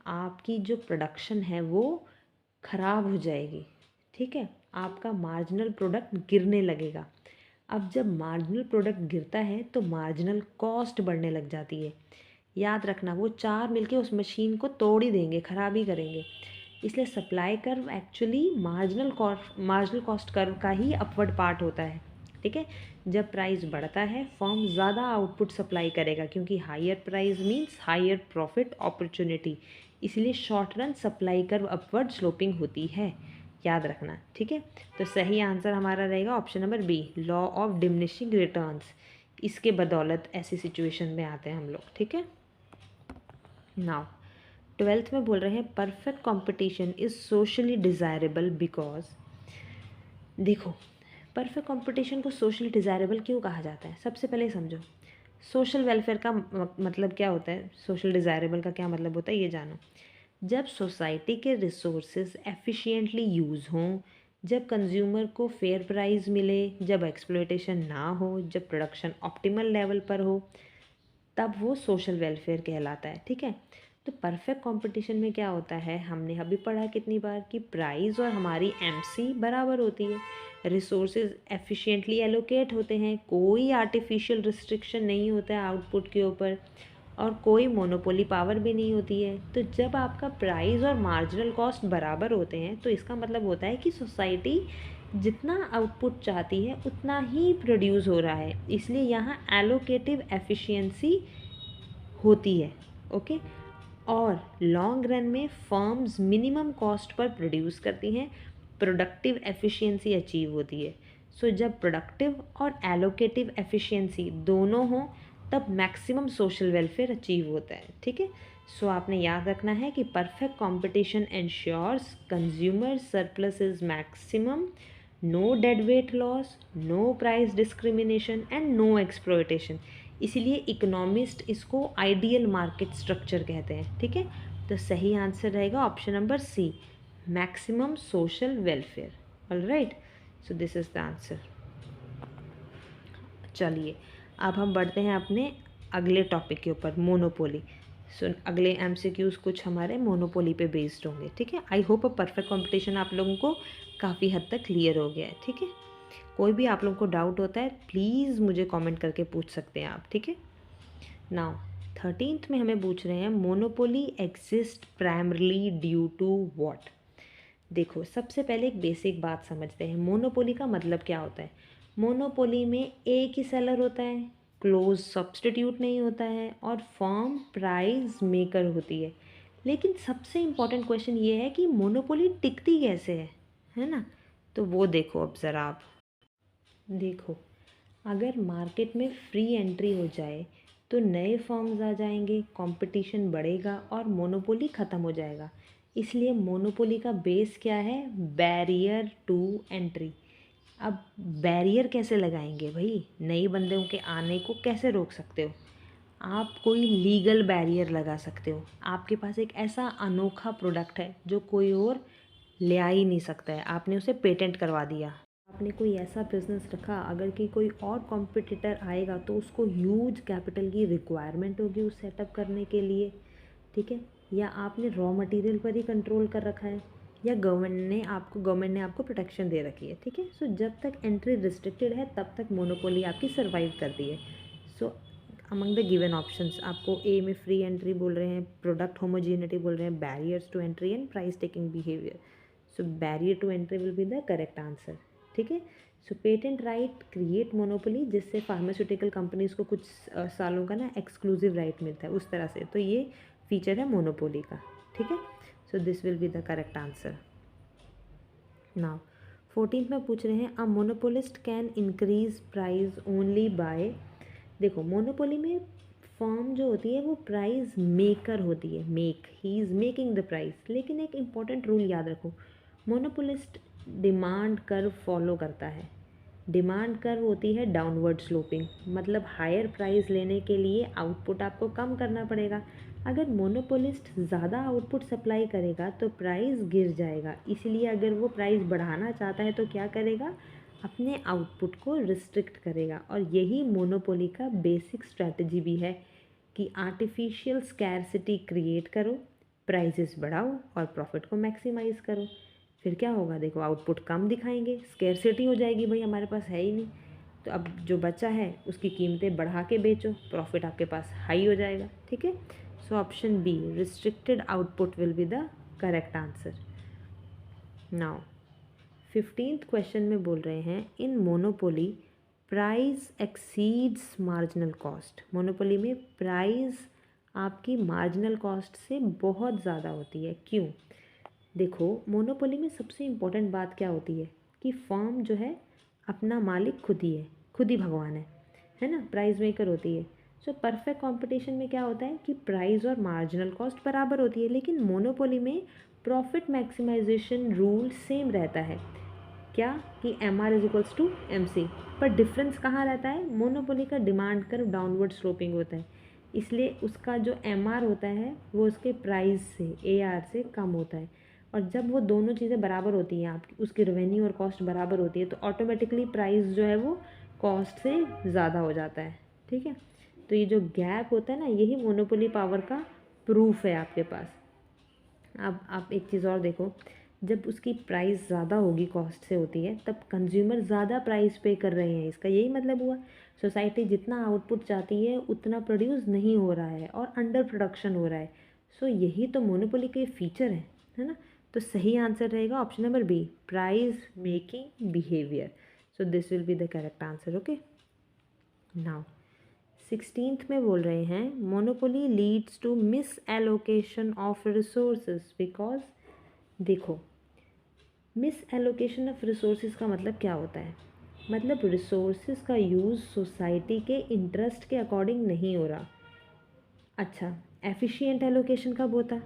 आपकी जो प्रोडक्शन है वो ख़राब हो जाएगी, ठीक है। आपका मार्जिनल प्रोडक्ट गिरने लगेगा। अब जब मार्जिनल प्रोडक्ट गिरता है तो मार्जिनल कॉस्ट बढ़ने लग जाती है। याद रखना, वो 4 मिलके उस मशीन को तोड़ ही देंगे, ख़राब ही करेंगे। इसलिए supply curve actually marginal cost curve का ही अपवर्ड पार्ट होता है, ठीक है। जब प्राइस बढ़ता है फर्म ज़्यादा आउटपुट सप्लाई करेगा, क्योंकि higher price means higher profit opportunity. इसलिए short run supply curve upward sloping होती है, याद रखना, ठीक है। तो सही आंसर हमारा रहेगा option number B, law of diminishing returns. इसके बदौलत ऐसी सिचुएशन में आते हैं हम लोग, ठीक है। नाउ 12th में बोल रहे हैं perfect competition is socially desirable because. देखो, परफेक्ट कंपटीशन को सोशली डिज़ायरेबल क्यों कहा जाता है, सबसे पहले समझो सोशल वेलफेयर का मतलब क्या होता है, सोशल डिज़ायरेबल का क्या मतलब होता है ये जानो। जब सोसाइटी के रिसोर्सेज एफिशिएंटली यूज़ हों, जब कंज्यूमर को फेयर प्राइस मिले, जब एक्सप्लॉयटेशन ना हो, जब प्रोडक्शन ऑप्टिमल लेवल पर हो, तब वो सोशल वेलफेयर कहलाता है, ठीक है। तो परफेक्ट कंपटीशन में क्या होता है, हमने अभी पढ़ा कितनी बार कि प्राइस और हमारी एमसी बराबर होती है, रिसोर्सेज एफिशिएंटली एलोकेट होते हैं, कोई आर्टिफिशियल रिस्ट्रिक्शन नहीं होता है आउटपुट के ऊपर, और कोई मोनोपोली पावर भी नहीं होती है। तो जब आपका प्राइस और मार्जिनल कॉस्ट बराबर होते हैं तो इसका मतलब होता है कि सोसाइटी जितना आउटपुट चाहती है उतना ही प्रोड्यूस हो रहा है, इसलिए यहाँ एलोकेटिव एफिशिएंसी होती है, ओके। और लॉन्ग रन में firms minimum cost per produce करती हैं, प्रोडक्टिव एफिशिएंसी अचीव होती है। सो जब प्रोडक्टिव और एलोकेटिव एफिशिएंसी दोनों हों तब मैक्सिमम सोशल वेलफेयर अचीव होता है, ठीक है। सो आपने याद रखना है कि perfect competition ensures consumer surplus is maximum, no dead weight loss, no price discrimination and no exploitation. इसीलिए इकोनॉमिस्ट इसको आइडियल मार्केट स्ट्रक्चर कहते हैं, ठीक है। तो सही आंसर रहेगा option number C, maximum social welfare. Alright, so this is the answer. चलिए अब हम बढ़ते हैं अपने अगले टॉपिक के ऊपर, मोनोपोली। सो अगले MCQs कुछ हमारे मोनोपोली पे बेस्ड होंगे, ठीक है। I hope a perfect competition आप लोगों को काफ़ी हद तक क्लियर हो गया है, ठीक है। कोई भी आप लोगों को डाउट होता है प्लीज़ मुझे कमेंट करके पूछ सकते हैं आप, ठीक है। नाउ 13th में हमें पूछ रहे हैं monopoly exist primarily due to what. देखो सबसे पहले एक बेसिक बात समझते हैं, मोनोपोली का मतलब क्या होता है। मोनोपोली में एक ही सेलर होता है, क्लोज सब्स्टिट्यूट नहीं होता है और फर्म प्राइस मेकर होती है। लेकिन सबसे इम्पॉर्टेंट क्वेश्चन ये है कि मोनोपोली टिकती कैसे है ना। तो वो देखो अब ज़रा आप देखो, अगर मार्केट में फ्री एंट्री हो जाए तो नए फर्म्स आ जाएंगे, कंपटीशन बढ़ेगा और मोनोपोली ख़त्म हो जाएगा। इसलिए मोनोपोली का बेस क्या है, बैरियर टू एंट्री। अब बैरियर कैसे लगाएंगे भाई, नए बंदों के आने को कैसे रोक सकते हो। आप कोई लीगल बैरियर लगा सकते हो। आपके पास एक ऐसा अनोखा प्रोडक्ट है जो कोई और ले आ ही नहीं सकता है, आपने उसे पेटेंट करवा दिया। आपने कोई ऐसा बिजनेस रखा, अगर कि कोई और कॉम्पिटिटर आएगा तो उसको ह्यूज कैपिटल की रिक्वायरमेंट होगी उस सेटअप करने के लिए, ठीक है। या आपने रॉ मटेरियल पर ही कंट्रोल कर रखा है, या गवर्नमेंट ने आपको प्रोटेक्शन दे रखी है, ठीक है। सो जब तक एंट्री रिस्ट्रिक्टेड है तब तक मोनोपोली आपकी सर्वाइव करती है। सो अमंग द गिवन ऑप्शंस आपको ए में फ्री एंट्री बोल रहे हैं, प्रोडक्ट होमोजेनिटी बोल रहे हैं, barriers to entry and price taking behaviour. So barrier to entry will be the correct answer, ठीक है। So patent right create monopoly, जिससे फार्मास्यूटिकल कंपनीज को कुछ सालों का ना एक्सक्लूसिव राइट मिलता है उस तरह से, तो ये फीचर है मोनोपोली का, ठीक है। So this will be the correct answer. Now 14th में पूछ रहे हैं a monopolist can increase price only by. देखो मोनोपोली में फर्म जो होती है वो प्राइस मेकर होती है, he is making the price. लेकिन एक इम्पॉर्टेंट रूल याद रखो, मोनोपोलिस्ट डिमांड कर्व फॉलो करता है। डिमांड कर्व होती है डाउनवर्ड स्लोपिंग, मतलब हायर प्राइस लेने के लिए आउटपुट आपको कम करना पड़ेगा। अगर मोनोपोलिस्ट ज़्यादा आउटपुट सप्लाई करेगा तो प्राइस गिर जाएगा, इसलिए अगर वो प्राइस बढ़ाना चाहता है तो क्या करेगा, अपने आउटपुट को रिस्ट्रिक्ट करेगा। और यही मोनोपोली का बेसिक स्ट्रैटेजी भी है कि आर्टिफिशियल स्कैरसिटी क्रिएट करो, प्राइसेस बढ़ाओ और प्रॉफिट को मैक्सिमाइज़ करो। फिर क्या होगा, देखो आउटपुट कम दिखाएंगे, स्कैरसिटी हो जाएगी, भाई हमारे पास है ही नहीं, तो अब जो बचा है उसकी कीमतें बढ़ा के बेचो, प्रॉफिट आपके पास हाई हो जाएगा, ठीक है। So option B restricted output will be the correct answer. Now 15th question में बोल रहे हैं in monopoly price exceeds marginal cost. Monopoly में प्राइस आपकी मार्जिनल कॉस्ट से बहुत ज़्यादा होती है, क्यों। देखो मोनोपोली में सबसे इम्पोर्टेंट बात क्या होती है कि फर्म जो है अपना मालिक खुद ही है, खुद ही भगवान है ना, प्राइस मेकर होती है। सो परफेक्ट कंपटीशन में क्या होता है कि प्राइस और मार्जिनल कॉस्ट बराबर होती है, लेकिन मोनोपोली में प्रॉफिट मैक्सिमाइजेशन रूल सेम रहता है, क्या कि MR=MC। पर डिफरेंस कहाँ रहता है, मोनोपोली का डिमांड कर्व डाउनवर्ड स्लोपिंग होता है, इसलिए उसका जो MR होता है वो उसके प्राइस से AR से कम होता है। और जब वो दोनों चीज़ें बराबर होती हैं, आपकी उसकी रेवेन्यू और कॉस्ट बराबर होती है, तो ऑटोमेटिकली प्राइस जो है वो कॉस्ट से ज़्यादा हो जाता है, ठीक है। तो ये जो गैप होता है ना, यही मोनोपोली पावर का प्रूफ है आपके पास। अब आप एक चीज़ और देखो, जब उसकी प्राइस ज़्यादा होगी, कॉस्ट से होती है, तब कंज्यूमर ज़्यादा प्राइस पे कर रहे हैं, इसका यही मतलब हुआ सोसाइटी जितना आउटपुट चाहती है उतना प्रोड्यूस नहीं हो रहा है और अंडर प्रोडक्शन हो रहा है। सो यही तो मोनोपोली के फीचर है ना। तो सही आंसर रहेगा option number B, price making behaviour. So this will be the correct answer, okay. Now 16th में बोल रहे हैं monopoly leads to misallocation of resources because. देखो मिस एलोकेशन ऑफ रिसोर्सेज का मतलब क्या होता है, मतलब रिसोर्सेज का यूज़ सोसाइटी के इंटरेस्ट के अकॉर्डिंग नहीं हो रहा। अच्छा, एफिशिएंट एलोकेशन कब होता,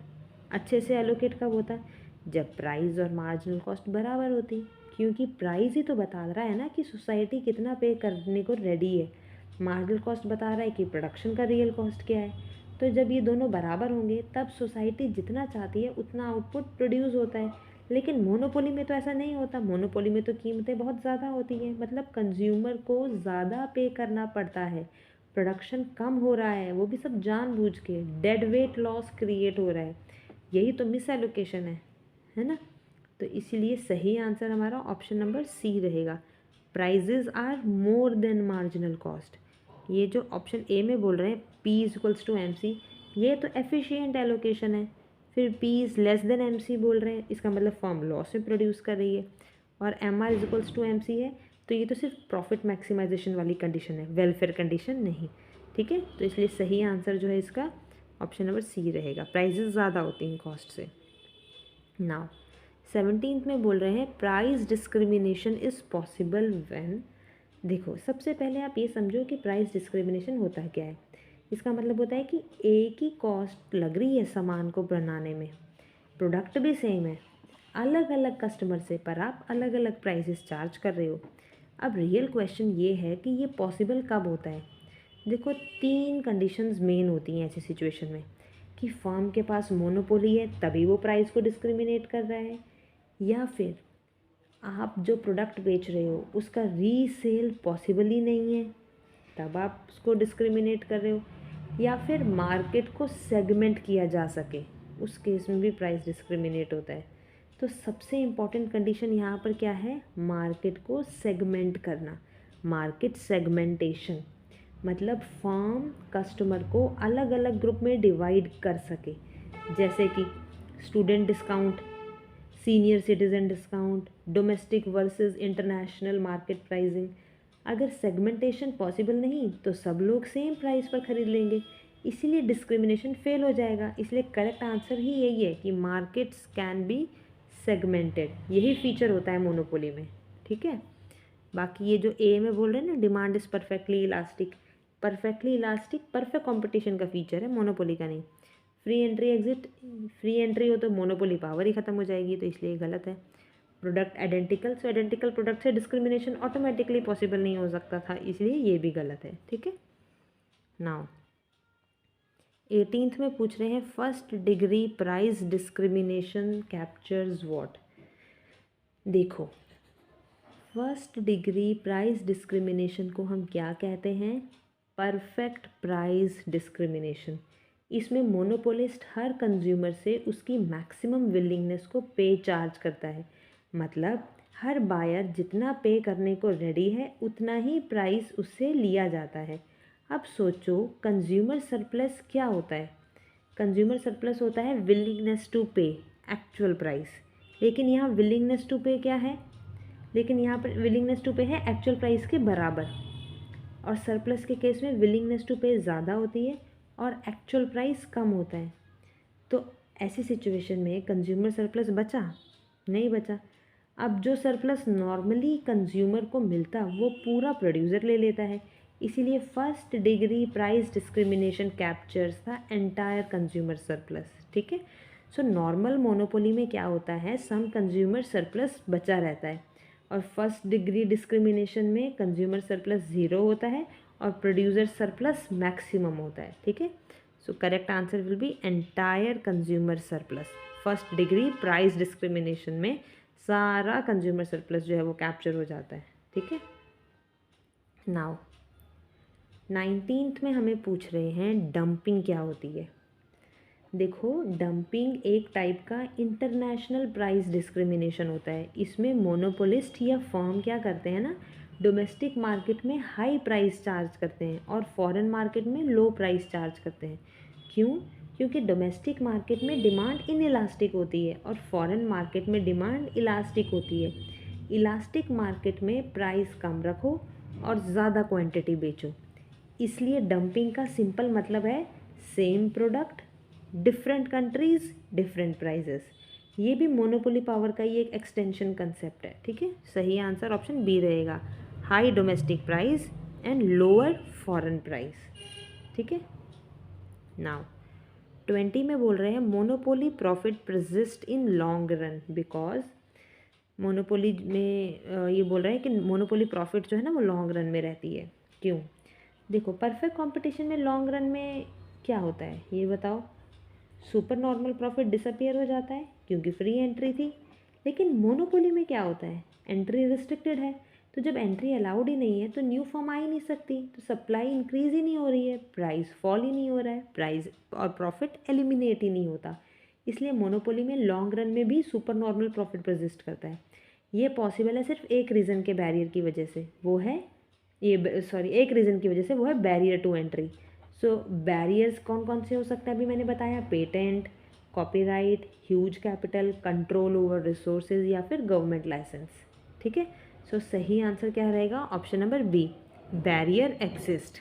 अच्छे से एलोकेट कब होता, जब प्राइस और मार्जिनल कॉस्ट बराबर होती, क्योंकि प्राइस ही तो बता रहा है ना कि सोसाइटी कितना पे करने को रेडी है, मार्जिनल कॉस्ट बता रहा है कि प्रोडक्शन का रियल कॉस्ट क्या है। तो जब ये दोनों बराबर होंगे तब सोसाइटी जितना चाहती है उतना आउटपुट प्रोड्यूस होता है। लेकिन मोनोपोली में तो ऐसा नहीं होता, मोनोपोली में तो कीमतें बहुत ज़्यादा होती हैं, मतलब कंज्यूमर को ज़्यादा पे करना पड़ता है प्रोडक्शन कम हो रहा है, वो भी सब जानबूझ के, डेड वेट लॉस क्रिएट हो रहा है, यही तो मिस एलोकेशन है ना। तो इसीलिए सही आंसर हमारा ऑप्शन नंबर सी रहेगा, prices are more than marginal cost. ये जो ऑप्शन ए में बोल रहे हैं P is equals to M C, ये तो एफिशिएंट एलोकेशन है। फिर P is less than M C बोल रहे हैं, इसका मतलब फर्म लॉस में प्रोड्यूस कर रही है, और M R is equals to M C है, तो ये तो सिर्फ प्रॉफिट मैक्सिमाइजेशन वाली कंडीशन है, वेलफेयर कंडीशन नहीं। ठीक है, तो इसलिए सही आंसर जो है इसका ऑप्शन नंबर सी रहेगा, प्राइजेस ज़्यादा होती हैं कॉस्ट से। नाउ 17th में बोल रहे हैं price discrimination is possible when. देखो सबसे पहले आप ये समझो कि प्राइस डिस्क्रिमिनेशन होता क्या है। इसका मतलब होता है कि एक ही कॉस्ट लग रही है सामान को बनाने में, प्रोडक्ट भी सेम है, अलग अलग कस्टमर से, पर आप अलग अलग प्राइसेस चार्ज कर रहे हो। अब रियल क्वेश्चन ये है कि ये पॉसिबल कब होता है। देखो 3 कंडीशंस मेन होती हैं ऐसी सिचुएशन में, कि फर्म के पास मोनोपोली है तभी वो प्राइस को डिस्क्रिमिनेट कर रहा है, या फिर आप जो प्रोडक्ट बेच रहे हो उसका रीसेल पॉसिबल ही नहीं है तब आप उसको डिस्क्रिमिनेट कर रहे हो, या फिर मार्केट को सेगमेंट किया जा सके, उस केस में भी प्राइस डिस्क्रिमिनेट होता है। तो सबसे इम्पॉर्टेंट कंडीशन यहाँ पर क्या है, मार्केट को सेगमेंट करना, मार्केट सेगमेंटेशन, मतलब फर्म कस्टमर को अलग अलग ग्रुप में डिवाइड कर सके, जैसे कि student discount, senior citizen discount, domestic versus international market pricing. अगर सेगमेंटेशन पॉसिबल नहीं तो सब लोग सेम प्राइस पर ख़रीद लेंगे, इसीलिए डिस्क्रिमिनेशन फेल हो जाएगा। इसलिए करेक्ट आंसर ही यही है कि मार्केट्स कैन बी सेगमेंटेड, यही फीचर होता है मोनोपोली में। ठीक है, बाकी ये जो ए में बोल रहे हैं ना, demand is perfectly elastic, perfectly elastic perfect competition का फीचर है, मोनोपोली का नहीं। Free entry exit, free entry हो तो मोनोपोली पावर ही ख़त्म हो जाएगी, तो इसलिए गलत है। प्रोडक्ट आइडेंटिकल, सो आइडेंटिकल प्रोडक्ट से डिस्क्रिमिनेशन ऑटोमेटिकली पॉसिबल नहीं हो सकता था, इसलिए ये भी गलत है। ठीक है, नाउ 18th में पूछ रहे हैं first degree price discrimination captures what. देखो फर्स्ट डिग्री प्राइस डिस्क्रिमिनेशन को हम क्या कहते हैं, परफेक्ट प्राइस डिस्क्रिमिनेशन। इसमें मोनोपोलिस्ट हर कंज्यूमर से उसकी मैक्सिमम विलिंगनेस को पे चार्ज करता है, मतलब हर बायर जितना पे करने को रेडी है उतना ही प्राइस उससे लिया जाता है। अब सोचो कंज्यूमर सरप्लस क्या होता है, कंज्यूमर सरप्लस होता है विलिंगनेस टू पे एक्चुअल प्राइस, लेकिन यहाँ विलिंगनेस टू पे क्या है, लेकिन यहाँ पर विलिंगनेस टू पे है एक्चुअल प्राइस के बराबर, और सरप्लस के केस में विलिंगनेस टू पे ज़्यादा होती है और एक्चुअल प्राइस कम होता है। तो ऐसी सिचुएशन में कंज्यूमर सरप्लस बचा नहीं बचा। अब जो सरप्लस नॉर्मली कंज्यूमर को मिलता वो पूरा प्रोड्यूसर ले लेता है, इसीलिए first degree price discrimination captures the entire consumer surplus. ठीक है, सो नॉर्मल मोनोपोली में क्या होता है, सम कंज्यूमर सरप्लस बचा रहता है, और फर्स्ट डिग्री डिस्क्रिमिनेशन में कंज्यूमर सरप्लस ज़ीरो होता है और प्रोड्यूसर सरप्लस मैक्सिमम होता है। ठीक है, so correct answer will B entire consumer surplus. First degree price discrimination में सारा कंज्यूमर सरप्लस जो है वो कैप्चर हो जाता है। ठीक है, नाउ 19th में हमें पूछ रहे हैं डंपिंग क्या होती है। देखो डंपिंग एक टाइप का इंटरनेशनल प्राइस डिस्क्रिमिनेशन होता है। इसमें मोनोपोलिस्ट या फर्म क्या करते हैं ना, डोमेस्टिक मार्केट में हाई प्राइस चार्ज करते हैं और फॉरेन मार्केट में लो प्राइस चार्ज करते हैं। क्यों? क्योंकि डोमेस्टिक मार्केट में डिमांड इनइलास्टिक होती है और फॉरेन मार्केट में डिमांड इलास्टिक होती है। इलास्टिक मार्केट में प्राइस कम रखो और ज़्यादा क्वांटिटी बेचो, इसलिए डंपिंग का सिंपल मतलब है same product different countries different prices. ये भी मोनोपोली पावर का ही एक एक्सटेंशन कंसेप्ट है। ठीक है, सही आंसर ऑप्शन बी रहेगा, high domestic price and lower foreign price. ठीक है, नाउ 20 में बोल रहे हैं monopoly profit persist in long run because. Monopoly में ये बोल रहे हैं कि मोनोपोली प्रॉफिट जो है ना वो लॉन्ग रन में रहती है। क्यों? देखो परफेक्ट कंपटीशन में लॉन्ग रन में क्या होता है ये बताओ, सुपर नॉर्मल प्रॉफिट डिसअपियर हो जाता है क्योंकि फ्री एंट्री थी। लेकिन मोनोपोली में क्या होता है, एंट्री रिस्ट्रिक्टेड है, तो जब एंट्री अलाउड ही नहीं है तो न्यू फर्म आ ही नहीं सकती, तो सप्लाई इंक्रीज ही नहीं हो रही है, प्राइस फॉल ही नहीं हो रहा है, प्राइस और प्रॉफिट एलिमिनेट ही नहीं होता। इसलिए मोनोपोली में लॉन्ग रन में भी सुपर नॉर्मल प्रॉफिट परसिस्ट करता है। ये पॉसिबल है सिर्फ एक रीज़न के बैरियर की वजह से, वो है एक रीज़न की वजह से, वो है barrier to entry. So barriers कौन कौन से हो सकते हैं अभी मैंने बताया, patent, copyright, huge capital, control over resources या फिर गवर्नमेंट लाइसेंस। ठीक है, सो सही आंसर क्या रहेगा, option number B, barrier exist.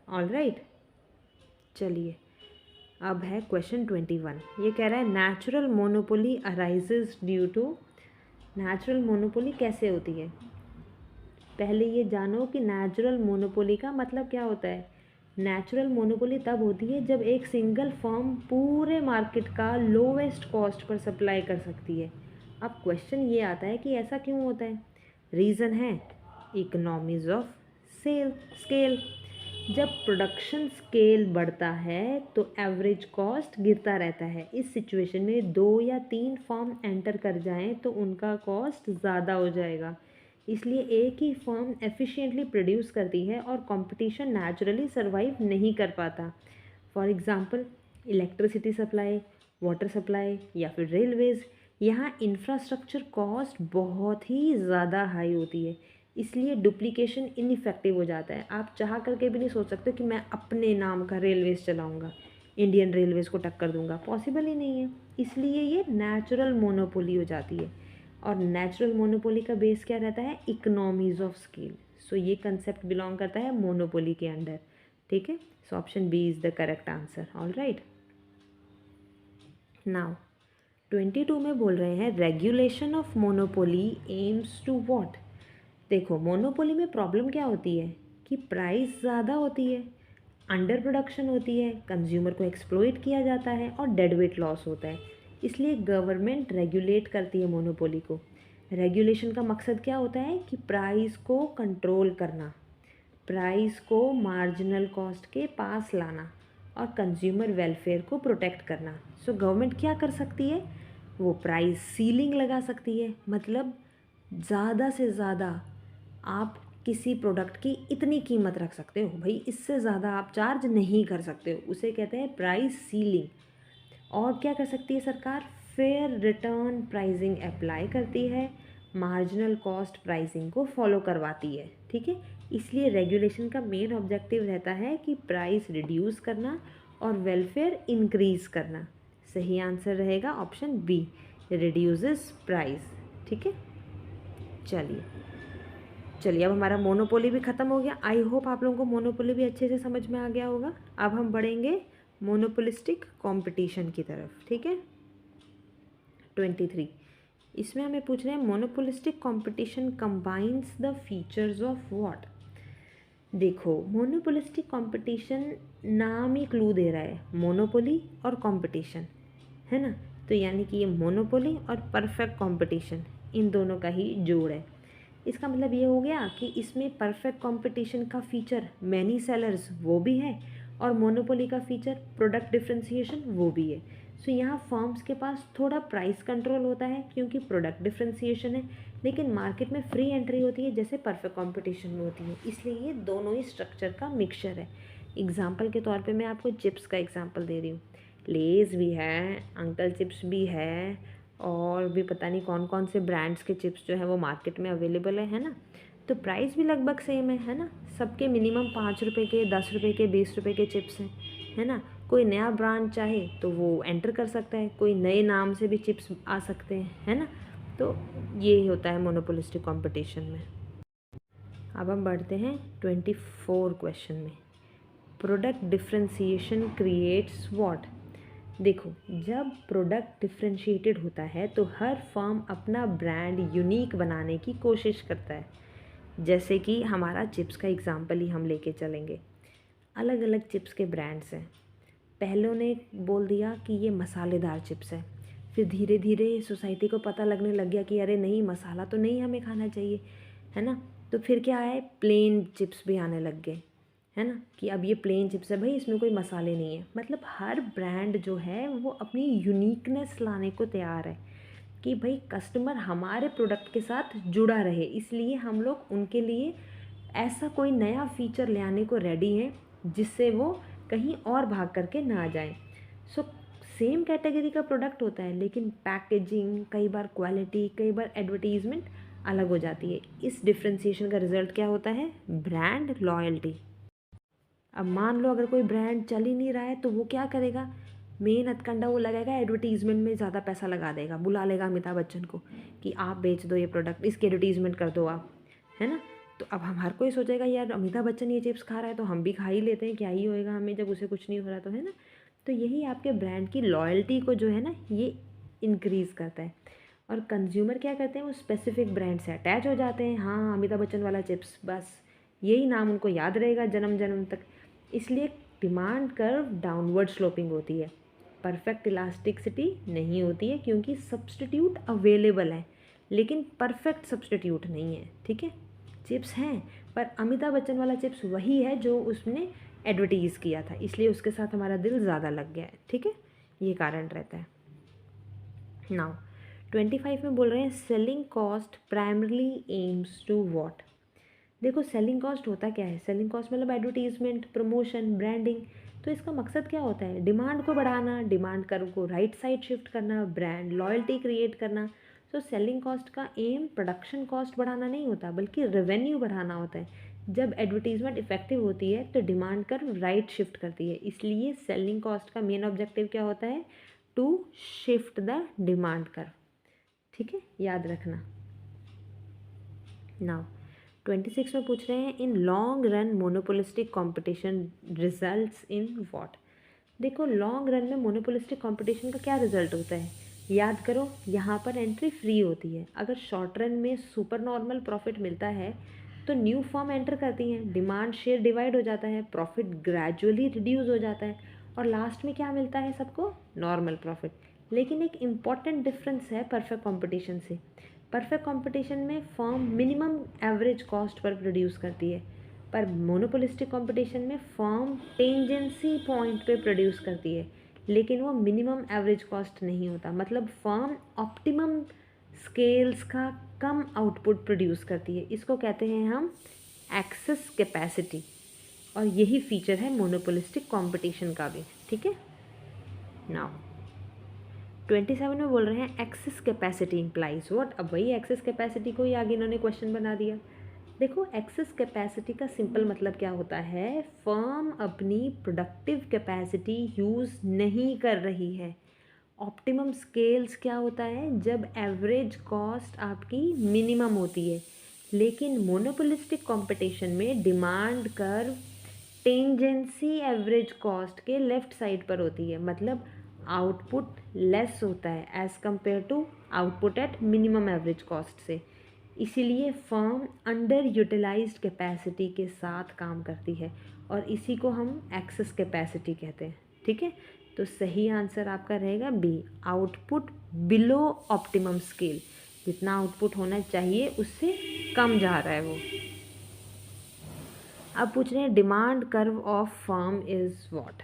All right, चलिए अब है क्वेश्चन 21। ये कह रहा है natural monopoly arises due to, natural monopoly कैसे होती है। पहले ये जानो कि नेचुरल मोनोपोली का मतलब क्या होता है। नेचुरल मोनोपोली तब होती है जब एक सिंगल फर्म पूरे मार्केट का लोवेस्ट कॉस्ट पर सप्लाई कर सकती है। अब क्वेश्चन ये आता है कि ऐसा क्यों होता है। रीज़न है इकोनॉमीज ऑफ स्केल। जब प्रोडक्शन स्केल बढ़ता है तो एवरेज कॉस्ट गिरता रहता है। इस सिचुएशन में 2 या 3 फर्म एंटर कर जाएं तो उनका कॉस्ट ज़्यादा हो जाएगा। इसलिए एक ही फर्म एफिशिएंटली प्रोड्यूस करती है और कंपटीशन नेचुरली सर्वाइव नहीं कर पाता। For example electricity supply, water supply या फिर रेलवेज़, यहाँ इंफ्रास्ट्रक्चर कॉस्ट बहुत ही ज़्यादा हाई होती है, इसलिए डुप्लीकेशन इनइफेक्टिव हो जाता है। आप चाह करके भी नहीं सोच सकते कि मैं अपने नाम का रेलवेज़ चलाऊँगा, इंडियन रेलवेज़ को टक्कर दूंगा, पॉसिबल ही नहीं है। इसलिए ये नेचुरल मोनोपोली हो जाती है। और नेचुरल मोनोपोली का बेस क्या रहता है, इकोनॉमीज ऑफ स्केल। सो ये कंसेप्ट बिलोंग करता है मोनोपोली के अंडर। ठीक है, so option B is the correct answer. All right, now 22 में बोल रहे हैं regulation of monopoly aims to what. देखो मोनोपोली में प्रॉब्लम क्या होती है कि प्राइस ज़्यादा होती है, अंडर प्रोडक्शन होती है, कंज्यूमर को एक्सप्लॉइट किया जाता है और डेड वेट लॉस होता है। इसलिए गवर्नमेंट रेगुलेट करती है मोनोपोली को। रेगुलेशन का मकसद क्या होता है कि प्राइस को कंट्रोल करना, प्राइस को मार्जिनल कॉस्ट के पास लाना और कंज्यूमर वेलफेयर को प्रोटेक्ट करना। सो गवर्नमेंट क्या कर सकती है, वो प्राइस सीलिंग लगा सकती है, मतलब ज़्यादा से ज़्यादा आप किसी प्रोडक्ट की इतनी कीमत रख सकते हो, भाई इससे ज़्यादा आप चार्ज नहीं कर सकते हो, उसे कहते हैं प्राइस सीलिंग। और क्या कर सकती है सरकार, फेयर रिटर्न प्राइसिंग अप्लाई करती है, मार्जिनल कॉस्ट प्राइसिंग को फॉलो करवाती है। ठीक है, इसलिए रेगुलेशन का मेन ऑब्जेक्टिव रहता है कि प्राइस रिड्यूस करना और वेलफेयर इंक्रीज करना। सही आंसर रहेगा ऑप्शन बी, रिड्यूसेस प्राइस। ठीक है, चलिए अब हमारा मोनोपोली भी ख़त्म हो गया। आई होप आप लोगों को मोनोपोली भी अच्छे से समझ में आ गया होगा। अब हम बढ़ेंगे मोनोपोलिस्टिक कंपटीशन की तरफ। ठीक है, 23 इसमें हमें पूछ रहे हैं monopolistic competition combines the features of what. देखो मोनोपोलिस्टिक कंपटीशन नाम ही क्लू दे रहा है, मोनोपोली और कंपटीशन है ना, तो यानी कि ये मोनोपोली और परफेक्ट कंपटीशन इन दोनों का ही जोड़ है। इसका मतलब ये हो गया कि इसमें परफेक्ट कंपटीशन का फीचर मैनी सेलर्स वो भी है और मोनोपोली का फीचर प्रोडक्ट डिफ्रेंसिएशन वो भी है। सो यहाँ फर्म्स के पास थोड़ा प्राइस कंट्रोल होता है क्योंकि प्रोडक्ट डिफ्रेंसिएशन है, लेकिन मार्केट में फ्री एंट्री होती है जैसे परफेक्ट कंपटीशन में होती है। इसलिए ये दोनों ही स्ट्रक्चर का मिक्सचर है। एग्जाम्पल के तौर पे मैं आपको चिप्स का एग्जाम्पल दे रही हूँ, लेज़ भी है, अंकल चिप्स भी है और भी पता नहीं कौन कौन से ब्रांड्स के चिप्स जो है वो मार्केट में अवेलेबल है ना। तो प्राइस भी लगभग सेम है ना, सबके मिनिमम 5 रुपये के, 10 रुपये के, 20 रुपये के चिप्स हैं, है ना। कोई नया ब्रांड चाहे तो वो एंटर कर सकता है, कोई नए नाम से भी चिप्स आ सकते हैं, है ना। तो ये होता है मोनोपोलिस्टिक कंपटीशन में। अब हम बढ़ते हैं 24 क्वेश्चन में, प्रोडक्ट डिफ्रेंसिएशन क्रिएट्स व्हाट। देखो जब प्रोडक्ट डिफ्रेंशिएटेड होता है तो हर फर्म अपना ब्रांड यूनिक बनाने की कोशिश करता है। जैसे कि हमारा चिप्स का एग्जांपल ही हम लेके चलेंगे, अलग अलग चिप्स के ब्रांड्स हैं। पहलों ने बोल दिया कि ये मसालेदार चिप्स है, फिर धीरे धीरे सोसाइटी को पता लगने लग गया कि अरे नहीं मसाला तो नहीं हमें खाना चाहिए, है ना। तो फिर क्या आए, प्लेन चिप्स भी आने लग गए, है ना, कि अब ये प्लेन चिप्स है भाई, इसमें कोई मसाले नहीं है। मतलब हर ब्रांड जो है वो अपनी यूनिकनेस लाने को तैयार है कि भाई कस्टमर हमारे प्रोडक्ट के साथ जुड़ा रहे, इसलिए हम लोग उनके लिए ऐसा कोई नया फीचर ले आने को रेडी हैं जिससे वो कहीं और भाग करके ना जाए। सो सेम कैटेगरी का प्रोडक्ट होता है, लेकिन पैकेजिंग, कई बार क्वालिटी, कई बार एडवर्टीजमेंट अलग हो जाती है। इस डिफ्रेंशिएशन का रिजल्ट क्या होता है? Brand loyalty. अब मान लो अगर कोई ब्रांड चल ही नहीं रहा है तो वो क्या करेगा? मेन हथकंडा वो लगाएगा, एडवर्टीजमेंट में ज़्यादा पैसा लगा देगा, बुला लेगा अमिताभ बच्चन को कि आप बेच दो ये प्रोडक्ट, इसकी एडवर्टीजमेंट कर दो आप, है ना। तो अब हम हर कोई सोचेगा यार अमिताभ बच्चन ये चिप्स खा रहा है तो हम भी खा ही लेते हैं, क्या ही होएगा हमें जब उसे कुछ नहीं हो रहा, तो है ना। तो यही आपके ब्रांड की लॉयल्टी को जो है ना ये इंक्रीज़ करता है। और कंज्यूमर क्या करते हैं? वो स्पेसिफिक ब्रांड से अटैच हो जाते हैं। हाँ, अमिताभ बच्चन वाला चिप्स, बस यही नाम उनको याद रहेगा जन्म जन्म तक। इसलिए डिमांड कर्व डाउनवर्ड स्लोपिंग होती है, परफेक्ट इलास्टिसिटी नहीं होती है, क्योंकि सब्स्टिट्यूट अवेलेबल है लेकिन परफेक्ट सब्स्टिट्यूट नहीं है। ठीक है, चिप्स हैं पर अमिताभ बच्चन वाला चिप्स वही है जो उसने एडवर्टीज़ किया था, इसलिए उसके साथ हमारा दिल ज़्यादा लग गया है। ठीक है, ये कारण रहता है। नाउ 25 में बोल रहे हैं selling cost primarily aims to what. देखो सेलिंग कॉस्ट होता क्या है? सेलिंग कॉस्ट मतलब एडवर्टीजमेंट, प्रमोशन, ब्रांडिंग। तो इसका मकसद क्या होता है? डिमांड को बढ़ाना, डिमांड कर्व को राइट साइड शिफ्ट करना, ब्रांड लॉयल्टी क्रिएट करना। तो सेलिंग कॉस्ट का एम प्रोडक्शन कॉस्ट बढ़ाना नहीं होता बल्कि रेवेन्यू बढ़ाना होता है। जब एडवर्टीजमेंट इफेक्टिव होती है तो डिमांड कर्व राइट शिफ्ट करती है, इसलिए सेलिंग कॉस्ट का मेन ऑब्जेक्टिव क्या होता है? To shift the demand curve. ठीक है, याद रखना। नाउ 26 में पूछ रहे हैं in long run monopolistic competition results in what. देखो लॉन्ग रन में मोनोपोलिस्टिक कंपटीशन का क्या रिजल्ट होता है? याद करो, यहाँ पर एंट्री फ्री होती है। अगर शॉर्ट रन में सुपर नॉर्मल प्रॉफिट मिलता है तो न्यू फर्म एंटर करती हैं, डिमांड शेयर डिवाइड हो जाता है, प्रॉफिट ग्रेजुअली रिड्यूस हो जाता है और लास्ट में क्या मिलता है सबको? Normal profit. लेकिन एक इम्पॉर्टेंट डिफरेंस है परफेक्ट कंपटीशन से। परफेक्ट कंपटीशन में firm minimum average cost per produce करती है, पर मोनोपोलिस्टिक कंपटीशन में फर्म टेंजेंसी पॉइंट पे प्रोड्यूस करती है, लेकिन वो मिनिमम एवरेज कॉस्ट नहीं होता। मतलब फर्म ऑप्टिमम स्केल्स का कम आउटपुट प्रोड्यूस करती है। इसको कहते हैं हम एक्सेस कैपेसिटी, और यही फीचर है मोनोपोलिस्टिक कंपटीशन का भी। ठीक है, नाउ 27 में बोल रहे हैं एक्सेस कैपेसिटी इंप्लाइज व्हाट। अब वही एक्सेस कैपेसिटी को ही आगे इन्होंने क्वेश्चन बना दिया। देखो एक्सेस कैपेसिटी का सिंपल मतलब क्या होता है? फर्म अपनी प्रोडक्टिव कैपेसिटी यूज़ नहीं कर रही है। ऑप्टिमम स्केल्स क्या होता है? जब एवरेज कॉस्ट आपकी मिनिमम होती है। लेकिन मोनोपोलिस्टिक कंपटीशन में demand curve tangency average cost के लेफ्ट साइड पर होती है, मतलब आउटपुट लेस होता है as compare to output at minimum average cost से। इसीलिए फर्म अंडर यूटिलाइज्ड कैपेसिटी के साथ काम करती है और इसी को हम एक्सेस कैपेसिटी कहते हैं। ठीक है, तो सही आंसर आपका रहेगा B, output below optimum scale. जितना आउटपुट होना चाहिए उससे कम जा रहा है वो। अब पूछ रहे हैं demand curve of firm is what.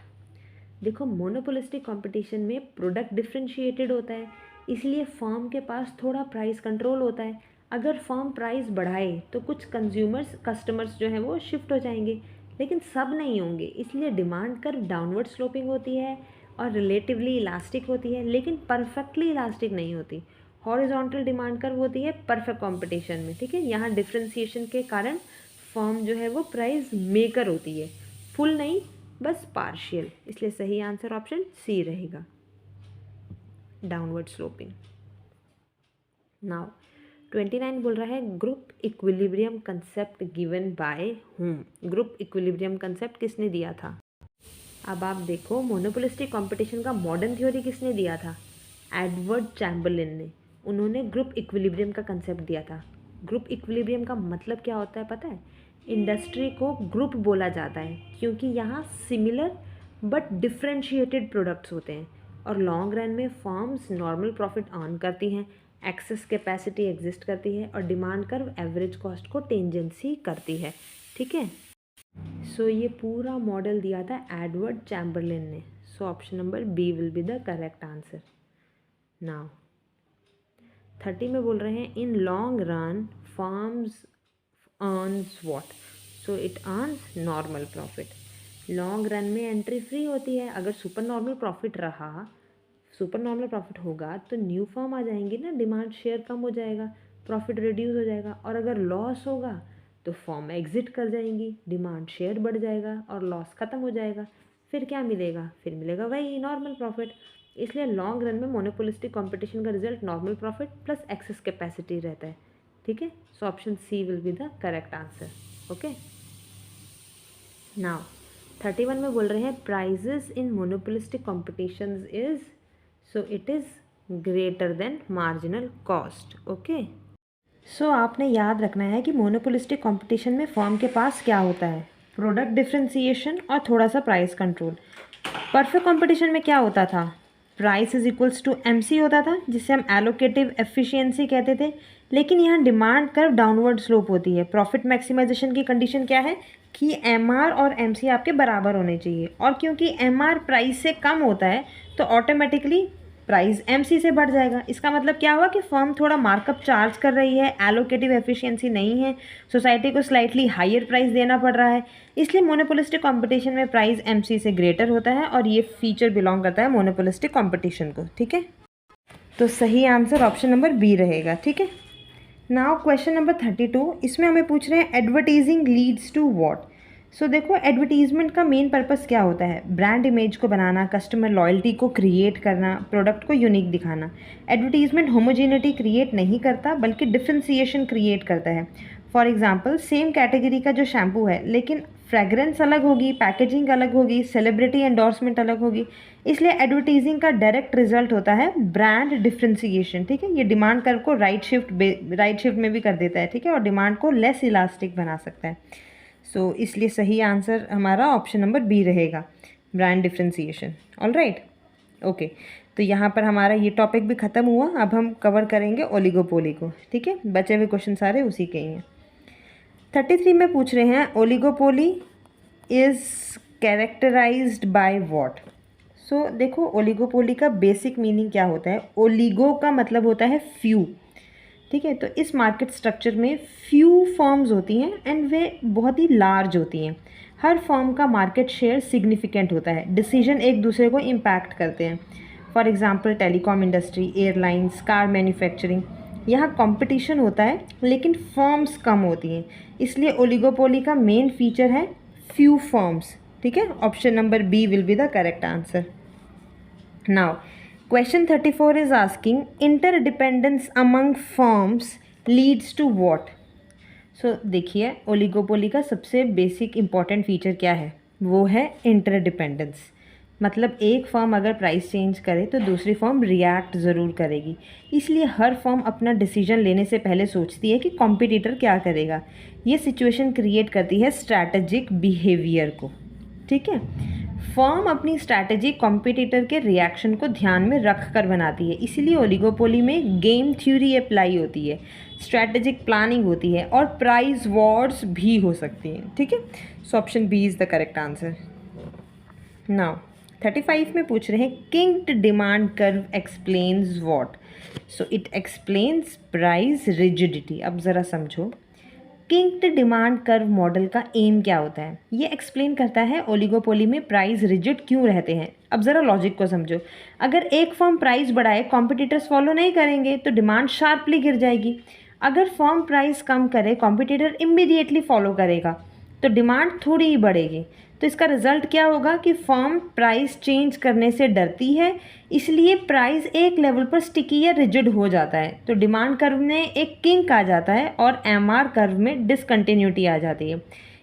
देखो मोनोपोलिस्टिक कंपटीशन में प्रोडक्ट डिफ्रेंशिएटेड होता है, इसलिए फर्म के पास थोड़ा प्राइस कंट्रोल होता है। अगर फर्म प्राइस बढ़ाए तो कुछ कस्टमर्स जो हैं वो शिफ्ट हो जाएंगे, लेकिन सब नहीं होंगे, इसलिए डिमांड कर्व डाउनवर्ड स्लोपिंग होती है और रिलेटिवली इलास्टिक होती है, लेकिन परफेक्टली इलास्टिक नहीं होती। हॉरिजॉन्टल डिमांड कर्व होती है परफेक्ट कंपटीशन में। ठीक है, यहाँ डिफ्रेंसिएशन के कारण फर्म जो है वो प्राइस मेकर होती है, फुल नहीं, बस पार्शियल। इसलिए सही आंसर ऑप्शन सी रहेगा, डाउनवर्ड स्लोपिंग। नाउ 29 बोल रहा है group equilibrium concept given by whom. Group equilibrium concept किसने दिया था? अब आप देखो मोनोपोलिस्टिक कंपटीशन का मॉडर्न थ्योरी किसने दिया था? एडवर्ड चैम्बरलिन ने। उन्होंने ग्रुप इक्विलिब्रियम का कंसेप्ट दिया था। ग्रुप इक्विलिब्रियम का मतलब क्या होता है पता है? इंडस्ट्री को ग्रुप बोला जाता है क्योंकि यहाँ सिमिलर बट डिफ्रेंशिएटेड प्रोडक्ट्स होते हैं और लॉन्ग रन में फर्म्स नॉर्मल प्रॉफिट अर्न करती हैं, एक्सेस कैपेसिटी एग्जिस्ट करती है और डिमांड कर्व एवरेज कॉस्ट को टेंजेंसी करती है। ठीक है, सो ये पूरा मॉडल दिया था एडवर्ड चैम्बरलिन ने। So option number B will be the correct answer. Now 30 में बोल रहे हैं in long run firms earns what, so it earns normal profit. Long run में एंट्री फ्री होती है, अगर सुपर नॉर्मल प्रॉफिट रहा, सुपर नॉर्मल प्रॉफिट होगा तो न्यू फर्म आ जाएंगी ना, डिमांड शेयर कम हो जाएगा, प्रॉफिट रिड्यूस हो जाएगा, और अगर लॉस होगा तो फर्म एग्जिट कर जाएंगी, डिमांड शेयर बढ़ जाएगा और लॉस ख़त्म हो जाएगा। फिर क्या मिलेगा? फिर मिलेगा वही नॉर्मल प्रॉफिट। इसलिए लॉन्ग रन में मोनोपोलिस्टिक कंपटीशन का result normal profit plus excess capacity रहता है। ठीक है, so option C will be the correct answer. Okay, now 31 में बोल रहे हैं prices in monopolistic competitions is, so it is greater than marginal cost. Okay, so आपने याद रखना है कि मोनोपोलिस्टिक कंपटीशन में फर्म के पास क्या होता है? प्रोडक्ट डिफ्रेंसिएशन और थोड़ा सा प्राइस कंट्रोल। परफेक्ट कंपटीशन में क्या होता था? Price is equals to MC होता था, जिसे हम एलोकेटिव एफिशिएंसी कहते थे। लेकिन यहाँ डिमांड कर्व डाउनवर्ड स्लोप होती है। प्रॉफिट मैक्सिमाइजेशन की कंडीशन क्या है कि MR और MC आपके बराबर होने चाहिए, और क्योंकि MR प्राइस से कम होता है तो ऑटोमेटिकली प्राइस MC से बढ़ जाएगा। इसका मतलब क्या हुआ कि फर्म थोड़ा मार्कअप चार्ज कर रही है, एलोकेटिव एफिशिएंसी नहीं है, सोसाइटी को स्लाइटली हायर प्राइस देना पड़ रहा है, इसलिए मोनोपोलिस्टिक कंपटीशन में प्राइस MC से ग्रेटर होता है, और ये फीचर बिलोंग करता है मोनोपोलिस्टिक कंपटीशन को। ठीक है, तो सही आंसर ऑप्शन नंबर बी रहेगा। ठीक है, नाउ क्वेश्चन नंबर 32, इसमें हमें पूछ रहे हैं advertising Leeds to what. So देखो, एडवर्टीजमेंट का मेन पर्पस क्या होता है? ब्रांड इमेज को बनाना, कस्टमर लॉयल्टी को क्रिएट करना, प्रोडक्ट को यूनिक दिखाना। एडवर्टीजमेंट होमोजेनिटी क्रिएट नहीं करता बल्कि डिफ्रेंसिएशन क्रिएट करता है। फॉर एग्जांपल, सेम कैटेगरी का जो शैम्पू है लेकिन फ्रेगरेंस अलग होगी, पैकेजिंग अलग होगी, सेलिब्रिटी एंडोर्समेंट अलग होगी, इसलिए एडवर्टीजिंग का डायरेक्ट रिजल्ट होता है ब्रांड डिफ्रेंसिएशन। ठीक है, ये डिमांड कर्व को राइट शिफ्ट में भी कर देता है। ठीक है, और डिमांड को लेस इलास्टिक बना सकता है। सो इसलिए सही आंसर हमारा ऑप्शन नंबर बी रहेगा, brand differentiation. All right, okay, तो यहाँ पर हमारा ये टॉपिक भी ख़त्म हुआ। अब हम कवर करेंगे ओलिगोपोली को। ठीक है, बचे हुए क्वेश्चन सारे उसी के ही हैं। 33 में पूछ रहे हैं oligopoly is characterized by what. So देखो, ओलिगोपोली का बेसिक मीनिंग क्या होता है? ओलिगो का मतलब होता है फ्यू। ठीक है, तो इस मार्केट स्ट्रक्चर में फ्यू फर्म्स होती हैं एंड वे बहुत ही लार्ज होती हैं। हर फर्म का मार्केट शेयर सिग्निफिकेंट होता है, डिसीजन एक दूसरे को इम्पैक्ट करते हैं। For example telecom industry, airlines, car manufacturing, यहाँ कंपटीशन होता है लेकिन फर्म्स कम होती हैं, इसलिए ओलिगोपोली का मेन फीचर है फ्यू फर्म्स। ठीक है, option number B will be the correct answer. Now question 34 is asking interdependence among firms leads to what। So देखिए, ओलिगोपोली का सबसे बेसिक इंपॉर्टेंट फीचर क्या है? वो है इंटरडिपेंडेंस। मतलब एक फर्म अगर प्राइस चेंज करे तो दूसरी फर्म रिएक्ट ज़रूर करेगी, इसलिए हर फर्म अपना डिसीजन लेने से पहले सोचती है कि कॉम्पिटिटर क्या करेगा। ये सिचुएशन क्रिएट करती है स्ट्रैटेजिक बिहेवियर को। ठीक है, फर्म अपनी स्ट्रैटेजी कॉम्पिटिटर के रिएक्शन को ध्यान में रख कर बनाती है, इसीलिए ओलिगोपोली में गेम थ्योरी अप्लाई होती है, स्ट्रैटेजिक प्लानिंग होती है और प्राइस वॉर्स भी हो सकती हैं। ठीक है, so option B is the correct answer. Now 35 में पूछ रहे हैं kinked demand curve explains what. So it explains price rigidity. अब ज़रा समझो, किंक्ड डिमांड कर्व मॉडल का एम क्या होता है? ये एक्सप्लेन करता है ओलिगोपोली में प्राइस रिजिड क्यों रहते हैं। अब ज़रा लॉजिक को समझो, अगर एक फर्म प्राइस बढ़ाए, कॉम्पिटिटर्स फॉलो नहीं करेंगे तो डिमांड शार्पली गिर जाएगी। अगर फर्म प्राइस कम करे, कॉम्पिटिटर इमीडिएटली फॉलो करेगा तो डिमांड थोड़ी ही बढ़ेगी। तो इसका रिजल्ट क्या होगा कि फर्म प्राइस चेंज करने से डरती है, इसलिए प्राइस एक लेवल पर स्टिकी या रिजिड हो जाता है। तो डिमांड कर्व में एक किंक आ जाता है और MR कर्व में डिसकंटिन्यूटी आ जाती है।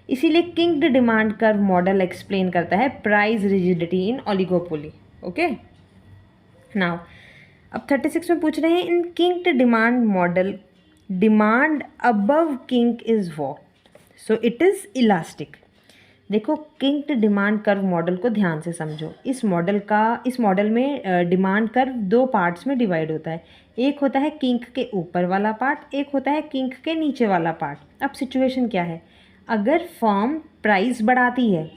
इसीलिए kinked demand curve model explain करता है price rigidity in oligopoly. Okay, now अब 36 में पूछ रहे हैं in kinked demand model demand above kink is what. So it is elastic. देखो, किंक्ड डिमांड कर्व मॉडल को ध्यान से समझो। इस मॉडल में डिमांड कर्व दो पार्ट्स में डिवाइड होता है। एक होता है किंक के ऊपर वाला पार्ट, एक होता है किंक के नीचे वाला पार्ट। अब सिचुएशन क्या है? अगर फर्म प्राइस बढ़ाती है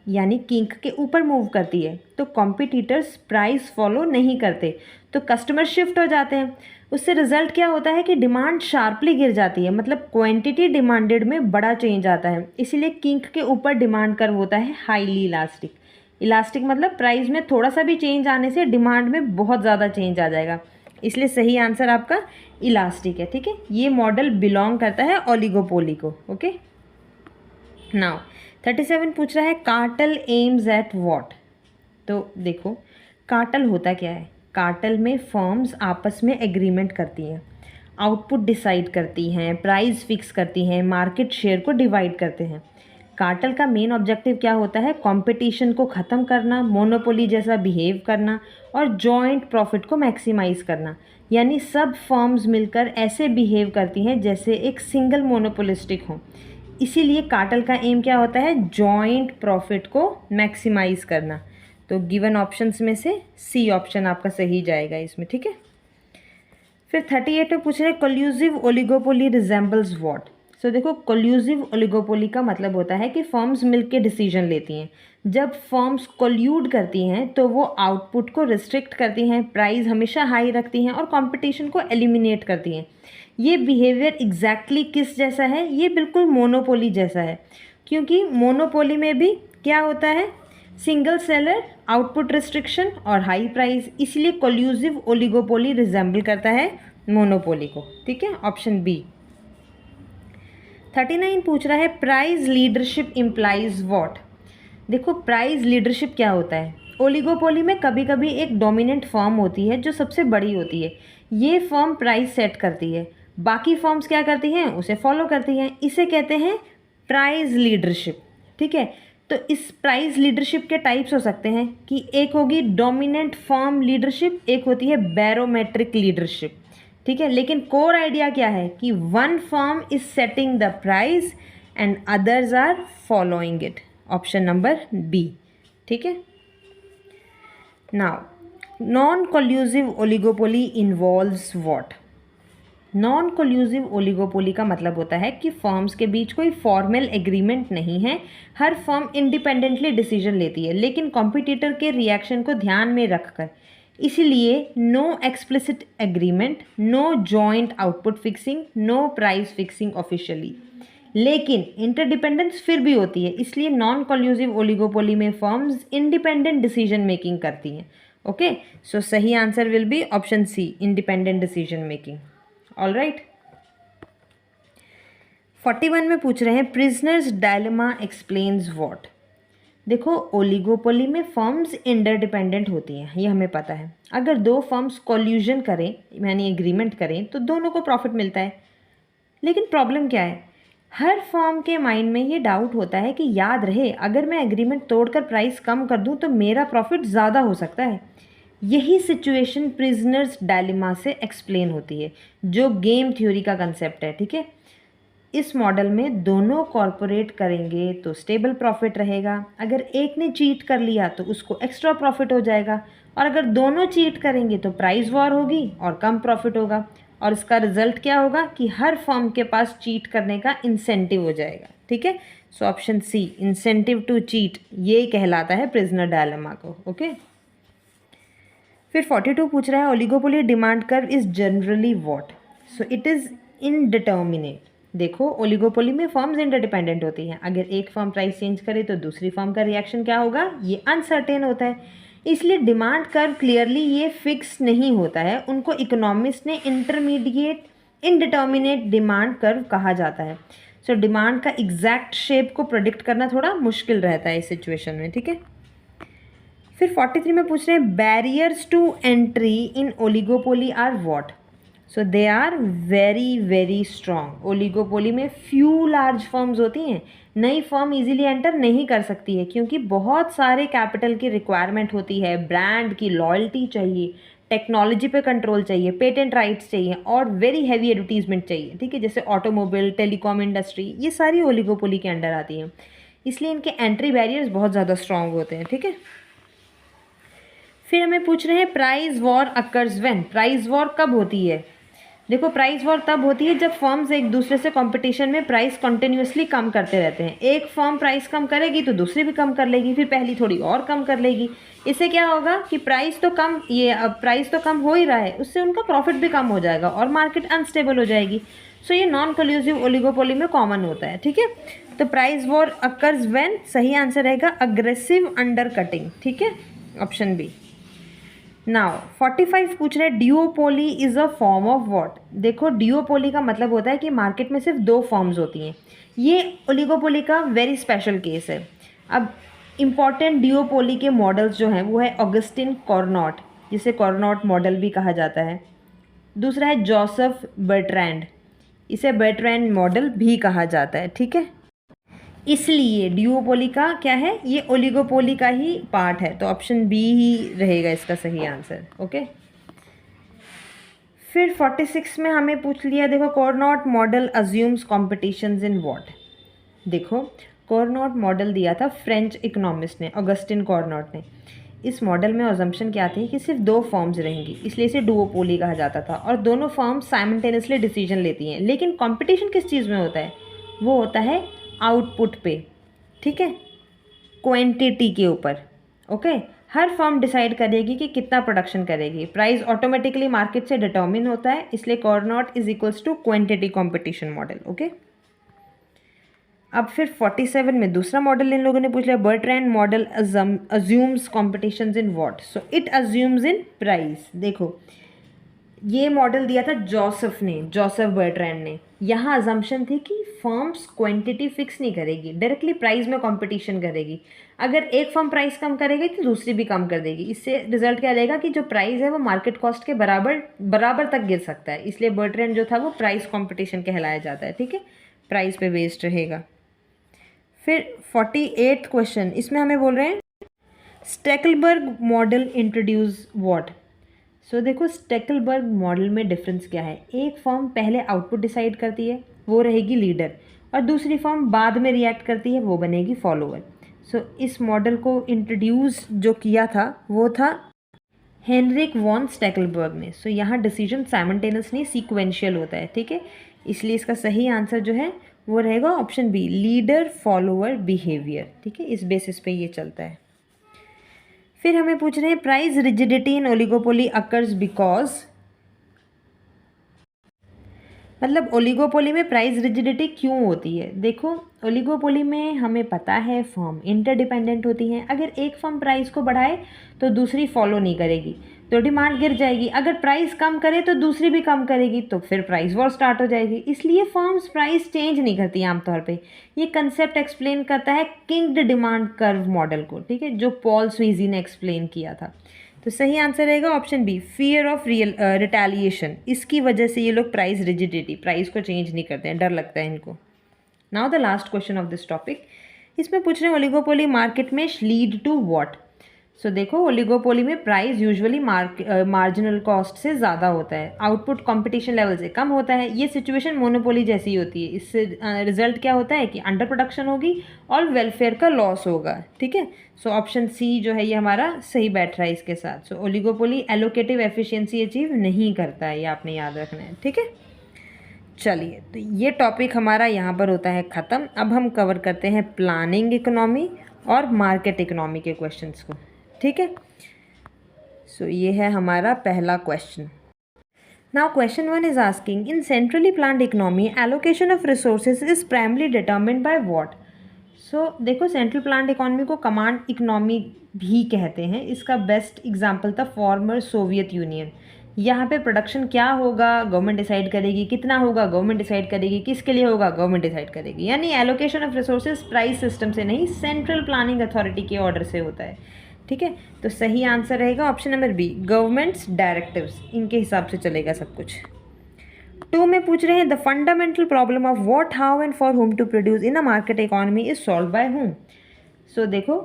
यानी किंक के ऊपर मूव करती है तो कॉम्पिटिटर्स प्राइस फॉलो नहीं करते, तो तो कस्टमर शिफ्ट हो जाते हैं। उससे रिजल्ट क्या होता है कि डिमांड शार्पली गिर जाती है, मतलब क्वांटिटी डिमांडेड में बड़ा चेंज आता है। इसीलिए किंक के ऊपर डिमांड कर्व होता है हाईली इलास्टिक। इलास्टिक मतलब प्राइस में थोड़ा सा भी चेंज आने से डिमांड में बहुत ज़्यादा चेंज आ जाएगा, इसलिए सही आंसर आपका इलास्टिक है। ठीक है, ये मॉडल बिलोंग करता है ओलिगोपोली को। ओके, नाउ 37 पूछ रहा है कार्टेल एम्स एट व्हाट। तो देखो कार्टेल होता क्या है। कार्टेल में फर्म्स आपस में एग्रीमेंट करती हैं, आउटपुट डिसाइड करती हैं, प्राइस फिक्स करती हैं, मार्केट शेयर को डिवाइड करते हैं। कार्टेल का मेन ऑब्जेक्टिव क्या होता है? कंपटीशन को ख़त्म करना, मोनोपोली जैसा बिहेव करना और जॉइंट प्रॉफिट को मैक्सिमाइज करना। यानी सब फर्म्स मिलकर ऐसे बिहेव करती हैं जैसे एक सिंगल मोनोपोलिस्टिक हो। इसीलिए कार्टेल का एम क्या होता है? जॉइंट प्रॉफिट को मैक्सिमाइज करना। तो गिवन ऑप्शंस में से सी ऑप्शन आपका सही जाएगा इसमें। ठीक है, फिर 38 में पूछ रहे हैं collusive oligopoly resembles what. So देखो कोल्यूसिव ओलिगोपोली का मतलब होता है कि फर्म्स मिलकर डिसीजन लेती हैं। जब फर्म्स कोल्यूड करती हैं तो वो आउटपुट को रिस्ट्रिक्ट करती हैं, प्राइस हमेशा हाई रखती हैं और कंपटीशन को एलिमिनेट करती हैं। ये बिहेवियर एग्जैक्टली किस जैसा है? ये बिल्कुल मोनोपोली जैसा है, क्योंकि मोनोपोली में भी क्या होता है? सिंगल सेलर, आउटपुट रिस्ट्रिक्शन और हाई प्राइस। इसलिए कोल्यूसिव ओलिगोपोली रिजेंबल करता है मोनोपोली को। ठीक है, ऑप्शन बी। 39 पूछ रहा है प्राइस लीडरशिप इम्प्लाइज व्हाट। देखो प्राइस लीडरशिप क्या होता है? ओलिगोपोली में कभी कभी एक डोमिनेंट फर्म होती है जो सबसे बड़ी होती है। ये फर्म प्राइस सेट करती है, बाकी फर्म्स क्या करती हैं? उसे फॉलो करती हैं। इसे कहते हैं प्राइस लीडरशिप। ठीक है, तो इस प्राइस लीडरशिप के टाइप्स हो सकते हैं कि एक होगी डोमिनेंट फर्म लीडरशिप, एक होती है बैरोमेट्रिक लीडरशिप। ठीक है, लेकिन कोर आइडिया क्या है कि one firm is setting the price and others are following it. Option number B. ठीक है, now non collusive oligopoly involves what. Non collusive oligopoly का मतलब होता है कि फर्म्स के बीच कोई फॉर्मल एग्रीमेंट नहीं है। हर फर्म इंडिपेंडेंटली डिसीजन लेती है, लेकिन कॉम्पिटिटर के रिएक्शन को ध्यान में रखकर। इसलिए no explicit agreement, no joint output fixing, no price fixing officially. लेकिन इंटरडिपेंडेंस फिर भी होती है, इसलिए नॉन कोल्यूसिव ओलिगोपोली में फर्म्स इंडिपेंडेंट डिसीजन मेकिंग करती हैं। ओके, सो सही answer will be option C, independent decision making. All right, 41 में पूछ रहे हैं प्रिजनर्स डायलेमा एक्सप्लेन्स व्हाट। देखो ओलिगोपोली में फर्म्स इंटरडिपेंडेंट होती हैं, ये हमें पता है। अगर दो फर्म्स कोल्यूजन करें यानी एग्रीमेंट करें तो दोनों को प्रॉफिट मिलता है। लेकिन प्रॉब्लम क्या है? हर फर्म के माइंड में ये डाउट होता है कि याद रहे अगर मैं एग्रीमेंट तोड़कर प्राइस कम कर दूं तो मेरा प्रॉफिट ज़्यादा हो सकता है। यही सिचुएशन प्रिजनर्स डायलेमा से एक्सप्लेन होती है, जो गेम थ्योरी का कंसेप्ट है। ठीक है, इस मॉडल में दोनों कॉर्पोरेट करेंगे तो स्टेबल प्रॉफिट रहेगा। अगर एक ने चीट कर लिया तो उसको एक्स्ट्रा प्रॉफिट हो जाएगा, और अगर दोनों चीट करेंगे तो प्राइस वॉर होगी और कम प्रॉफिट होगा। और इसका रिजल्ट क्या होगा कि हर फर्म के पास चीट करने का इंसेंटिव हो जाएगा। ठीक है, so option C, incentive to cheat, ये कहलाता है प्रिजनर डायलेमा को। ओके, फिर 42 पूछ रहा है oligopoly demand curve is generally what. So it is indeterminate. देखो ओलिगोपोली में फर्म्स इंटरडिपेंडेंट होती हैं। अगर एक फर्म प्राइस चेंज करे तो दूसरी फर्म का रिएक्शन क्या होगा? ये अनसर्टेन होता है। इसलिए डिमांड कर्व क्लियरली ये फिक्स नहीं होता है। उनको इकोनॉमिस्ट ने इंटरमीडिएट इनडिटर्मिनेट डिमांड कर्व कहा जाता है। सो डिमांड का एग्जैक्ट शेप को प्रेडिक्ट करना थोड़ा मुश्किल रहता है इस सिचुएशन में। ठीक है, फिर 43 में पूछ रहे हैं barriers to entry in oligopoly are what. So they are very very strong. Oligopoly में फ्यू लार्ज फर्म्स होती हैं। नई फर्म इजीली एंटर नहीं कर सकती है क्योंकि बहुत सारे कैपिटल की रिक्वायरमेंट होती है, ब्रांड की लॉयल्टी चाहिए, टेक्नोलॉजी पे कंट्रोल चाहिए, पेटेंट राइट्स चाहिए और वेरी हैवी एडवर्टीजमेंट चाहिए। ठीक है, जैसे ऑटोमोबाइल, टेलीकॉम इंडस्ट्री, ये सारी ओलिगोपोली के अंडर आती हैं। इसलिए इनके एंट्री बैरियर्स बहुत ज़्यादा स्ट्रॉन्ग होते हैं। ठीक है, फिर हमें पूछ रहे हैं price war occurs when. Price war कब होती है? देखो प्राइस वॉर तब होती है जब फर्म्स एक दूसरे से कंपटीशन में प्राइस कंटिन्यूसली कम करते रहते हैं। एक फर्म प्राइस कम करेगी तो दूसरी भी कम कर लेगी, फिर पहली थोड़ी और कम कर लेगी। इससे क्या होगा कि प्राइस तो कम, ये अब प्राइस तो कम हो ही रहा है, उससे उनका प्रॉफिट भी कम हो जाएगा और मार्केट अनस्टेबल हो जाएगी। सो ये नॉन कोल्यूसिव ओलिगोपोली में कॉमन होता है, ठीक है। तो प्राइस वॉर अकर्स व्हेन, सही आंसर रहेगा अग्रेसिव अंडर कटिंग, ठीक है, ऑप्शन बी। नाउ 45 पूछ रहे हैं duopoly is a form of what. देखो ड्यूओपोली का मतलब होता है कि मार्केट में सिर्फ दो फॉर्म्स होती हैं। ये ओलिगोपोली का वेरी स्पेशल केस है। अब इम्पॉर्टेंट ड्यूओपोली के मॉडल्स जो हैं वो है ऑगस्टिन कॉर्नॉट, जिसे कॉर्नॉट मॉडल भी कहा जाता है। दूसरा है जोसेफ बर्ट्रैंड, इसे बर्ट्रैंड मॉडल भी कहा जाता है, ठीक है। इसलिए ड्यूओपोली का क्या है, ये ओलिगोपोली का ही पार्ट है, तो ऑप्शन बी ही रहेगा इसका सही आंसर, ओके। फिर 46 में हमें पूछ लिया, देखो Cournot model assumes competitions in what. देखो कॉर्नॉट मॉडल दिया था फ्रेंच इकोनॉमिस्ट ने, ऑगस्टिन कॉर्नॉट ने। इस मॉडल में अजम्पशन क्या थी कि सिर्फ दो फॉर्म्स रहेंगी, इसलिए इसे डुओपोली कहा जाता था, और दोनों फॉर्म्स साइमल्टेनियसली डिसीजन लेती हैं। लेकिन कंपटीशन किस चीज़ में होता है, वो होता है आउटपुट पे, ठीक है, क्वांटिटी के ऊपर, ओके। हर फर्म डिसाइड करेगी कि कितना प्रोडक्शन करेगी, प्राइस ऑटोमेटिकली मार्केट से डिटर्मिन होता है, इसलिए Cournot is equals to quantity competition model, okay. अब फिर 47 में दूसरा मॉडल इन लोगों ने पूछ लिया, Bertrand model assumes competitions in what. So it assumes in price. देखो ये मॉडल दिया था जोसेफ बर्ट्रैंड ने। यहाँ अजम्पशन थी कि फर्म्स क्वांटिटी फिक्स नहीं करेगी, डायरेक्टली प्राइस में कंपटीशन करेगी। अगर एक फर्म प्राइस कम करेगी तो दूसरी भी कम कर देगी। इससे रिजल्ट क्या रहेगा कि जो प्राइस है वो मार्केट कॉस्ट के बराबर तक गिर सकता है, इसलिए बर्ट्रैंड जो था वो प्राइस कंपटीशन कहलाया जाता है, ठीक है, प्राइस पे बेस्ड रहेगा। फिर 48 क्वेश्चन, इसमें हमें बोल रहे हैं स्टेकलबर्ग मॉडल इंट्रोड्यूस व्हाट। सो देखो स्टेकलबर्ग मॉडल में डिफरेंस क्या है, एक फर्म पहले आउटपुट डिसाइड करती है, वो रहेगी लीडर, और दूसरी फर्म बाद में रिएक्ट करती है, वो बनेगी फॉलोअर। सो इस मॉडल को इंट्रोड्यूस जो किया था वो था हेनरिक वॉन स्टेकलबर्ग ने। सो यहाँ डिसीजन साइमल्टेनियस नहीं सीक्वेंशियल होता है, ठीक है, इसलिए इसका सही आंसर जो है वो रहेगा option B, leader follower behaviour, ठीक है, इस बेसिस पे ये चलता है। फिर हमें पूछ रहे हैं price rigidity in oligopoly occurs because, मतलब ओलिगोपोली में प्राइस रिजिडिटी क्यों होती है। देखो ओलिगोपोली में हमें पता है फर्म इंटरडिपेंडेंट होती हैं, अगर एक फर्म प्राइस को बढ़ाए तो दूसरी फॉलो नहीं करेगी तो डिमांड गिर जाएगी, अगर प्राइस कम करे तो दूसरी भी कम करेगी तो फिर प्राइस वॉर स्टार्ट हो जाएगी। इसलिए फर्म्स प्राइस चेंज नहीं करती आमतौर पे। ये कंसेप्ट एक्सप्लेन करता है किंग्ड डिमांड कर्व मॉडल को, ठीक है, जो पॉल स्वीजी ने एक्सप्लेन किया था। तो सही आंसर रहेगा option B, fear of retaliation. इसकी वजह से ये लोग प्राइस रिजिडिटी, प्राइस को चेंज नहीं करते हैं, डर लगता है इनको। Now the last question of this topic, इसमें पूछ रहे हैं ओलिगोपोली मार्केट में लीड टू व्हाट। सो देखो ओलिगोपोली में प्राइस यूजुअली मार्जिनल कॉस्ट से ज़्यादा होता है, आउटपुट कंपटीशन लेवल से कम होता है। ये सिचुएशन मोनोपोली जैसी होती है। इससे रिजल्ट क्या होता है कि अंडर प्रोडक्शन होगी और वेलफेयर का लॉस होगा, ठीक है। सो ऑप्शन सी जो है ये हमारा सही बैठ रहा है इसके साथ। सो ओलिगोपोली एलोकेटिव एफिशिएंसी अचीव नहीं करता है, ये आपने याद रखना है, ठीक है। चलिए तो ये टॉपिक हमारा यहाँ पर होता है ख़त्म। अब हम कवर करते हैं प्लानिंग इकोनॉमी और मार्केट इकोनॉमी के क्वेश्चंस को, ठीक है। सो ये है हमारा पहला question. Now question 1 is asking in centrally planned economy allocation of resources is primarily determined by what. So देखो सेंट्रल प्लान्ड इकोनॉमी को कमांड इकोनॉमी भी कहते हैं। इसका बेस्ट एग्जाम्पल था फॉर्मर सोवियत यूनियन। यहाँ पे प्रोडक्शन क्या होगा गवर्नमेंट डिसाइड करेगी, कितना होगा गवर्नमेंट डिसाइड करेगी, किसके लिए होगा गवर्नमेंट डिसाइड करेगी। यानी allocation of resources price system से नहीं, सेंट्रल प्लानिंग अथॉरिटी के ऑर्डर से होता है, ठीक है। तो सही आंसर रहेगा option number B, governments directives, इनके हिसाब से चलेगा सब कुछ। 2 में पूछ रहे हैं the fundamental problem of what, how and for whom to produce in a market economy is solved by whom. So देखो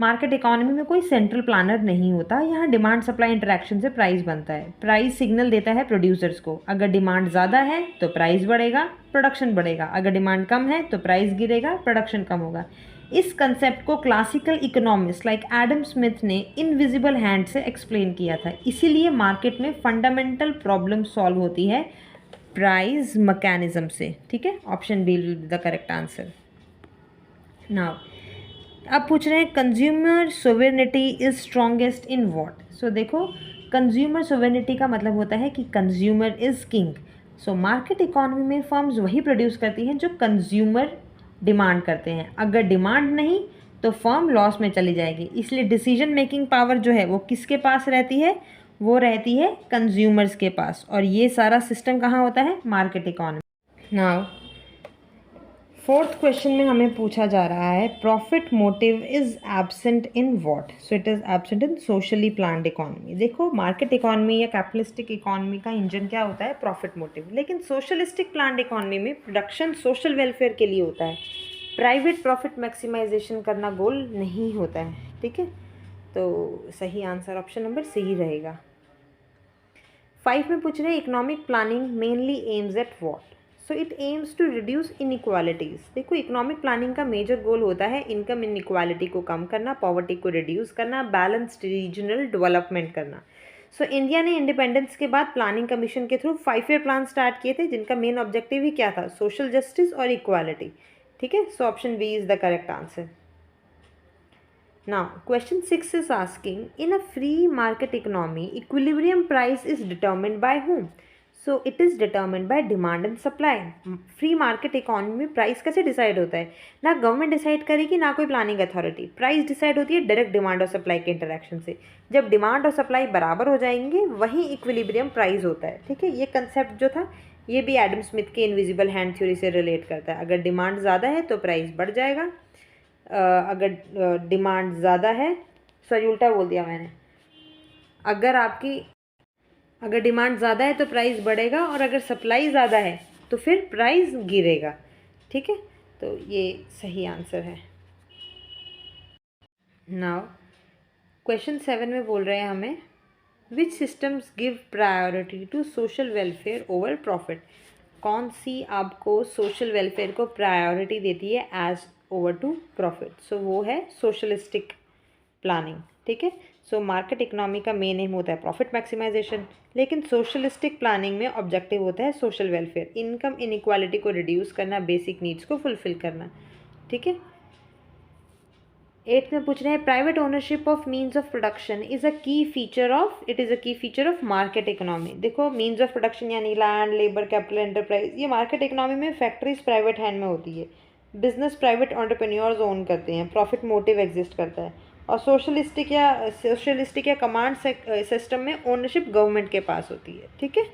मार्केट इकोनॉमी में कोई सेंट्रल प्लानर नहीं होता, यहाँ डिमांड सप्लाई इंटरेक्शन से प्राइस बनता है। प्राइस सिग्नल देता है प्रोड्यूसर्स को, अगर डिमांड ज़्यादा है तो प्राइस बढ़ेगा, प्रोडक्शन बढ़ेगा, अगर डिमांड कम है तो प्राइस गिरेगा, प्रोडक्शन कम होगा। इस कंसेप्ट को classical economist like Adam Smith ने इनविजिबल हैंड से एक्सप्लेन किया था। इसीलिए मार्केट में फंडामेंटल प्रॉब्लम सॉल्व होती है प्राइस मैकेनिज्म से, ठीक है। Option B will be the correct answer. Now अब पूछ रहे हैं consumer sovereignty is strongest in what. So देखो, कंज्यूमर सोवेरेनिटी का मतलब होता है कि consumer is king. So market economy में फर्म्स वही प्रोड्यूस करती हैं जो कंज्यूमर डिमांड करते हैं। अगर डिमांड नहीं तो फर्म लॉस में चली जाएगी। इसलिए डिसीजन मेकिंग पावर जो है वो किसके पास रहती है? वो रहती है कंज्यूमर्स के पास। और ये सारा सिस्टम कहाँ होता है? Market economy. Now fourth question में हमें पूछा जा रहा है profit motive is absent in what. So it is absent in socially planned economy. देखो, मार्केट इकोनॉमी या कैपिटलिस्टिक इकोनॉमी का इंजन क्या होता है? Profit motive. लेकिन सोशलिस्टिक प्लान्ड इकोनॉमी में प्रोडक्शन सोशल वेलफेयर के लिए होता है। प्राइवेट प्रॉफिट मैक्सिमाइजेशन करना गोल नहीं होता है, ठीक है। तो सही आंसर ऑप्शन नंबर सी ही रहेगा। 5 में पूछ रहे हैं economic planning mainly aims at what. So it aims to reduce inequalities. देखो, इकोनॉमिक प्लानिंग का मेजर गोल होता है इनकम इनइक्वालिटी को कम करना, पॉवर्टी को रिड्यूस करना, बैलेंस्ड रीजनल डेवलपमेंट करना। सो इंडिया ने इंडिपेंडेंस के बाद प्लानिंग कमीशन के थ्रू 5 ईयर प्लान स्टार्ट किए थे, जिनका मेन ऑब्जेक्टिव ही क्या था? सोशल जस्टिस और इक्वालिटी, ठीक है। So option B is the correct answer. Now, question 6 is asking, in a free market economy, equilibrium price is determined by whom? So, it is determined by demand and supply. Free market economy में price कैसे decide होता है? ना government decide करेगी, ना कोई planning authority. Price decide होती है डायरेक्ट डिमांड और सप्लाई के इंटरेक्शन से। जब डिमांड और सप्लाई बराबर हो जाएंगे वहीं इक्विलिब्रियम प्राइस होता है, ठीक है। ये कंसेप्ट जो था ये भी एडम स्मिथ के इनविजिबल हैंड थ्योरी से रिलेट करता है। अगर डिमांड ज़्यादा है तो प्राइस बढ़ जाएगा, अगर डिमांड ज़्यादा है, सॉरी उल्टा बोल दिया मैंने, अगर डिमांड ज़्यादा है तो प्राइस बढ़ेगा, और अगर सप्लाई ज़्यादा है तो फिर प्राइस गिरेगा, ठीक है। तो ये सही आंसर है। नाउ क्वेश्चन 7 में बोल रहे हैं हमें which systems give priority to social welfare over profit. कौन सी आपको सोशल वेलफेयर को प्रायोरिटी देती है as over to profit? So वो है सोशलिस्टिक प्लानिंग, ठीक है। सो मार्केट इकोनॉमी का मेन एम होता है प्रॉफिट मैक्सिमाइजेशन, लेकिन सोशलिस्टिक प्लानिंग में ऑब्जेक्टिव होता है सोशल वेलफेयर, इनकम इनइक्वालिटी को रिड्यूस करना, बेसिक नीड्स को फुलफिल करना, ठीक है। 8 में पूछ रहे हैं private ownership of means of production is a की फीचर ऑफ मार्केट इकोनॉमी। देखो, मीन्स ऑफ प्रोडक्शन यानी लैंड, लेबर, कैपिटल, एंटरप्राइज, ये मार्केट इकोनॉमी में फैक्ट्रीज प्राइवेट हैंड में होती है, बिजनेस प्राइवेट एंटरप्रेन्योर्स ओन करते हैं, प्रॉफिट मोटिव एग्जिस्ट करता है। और सोशलिस्टिक या कमांड सिस्टम में ओनरशिप गवर्नमेंट के पास होती है, ठीक है।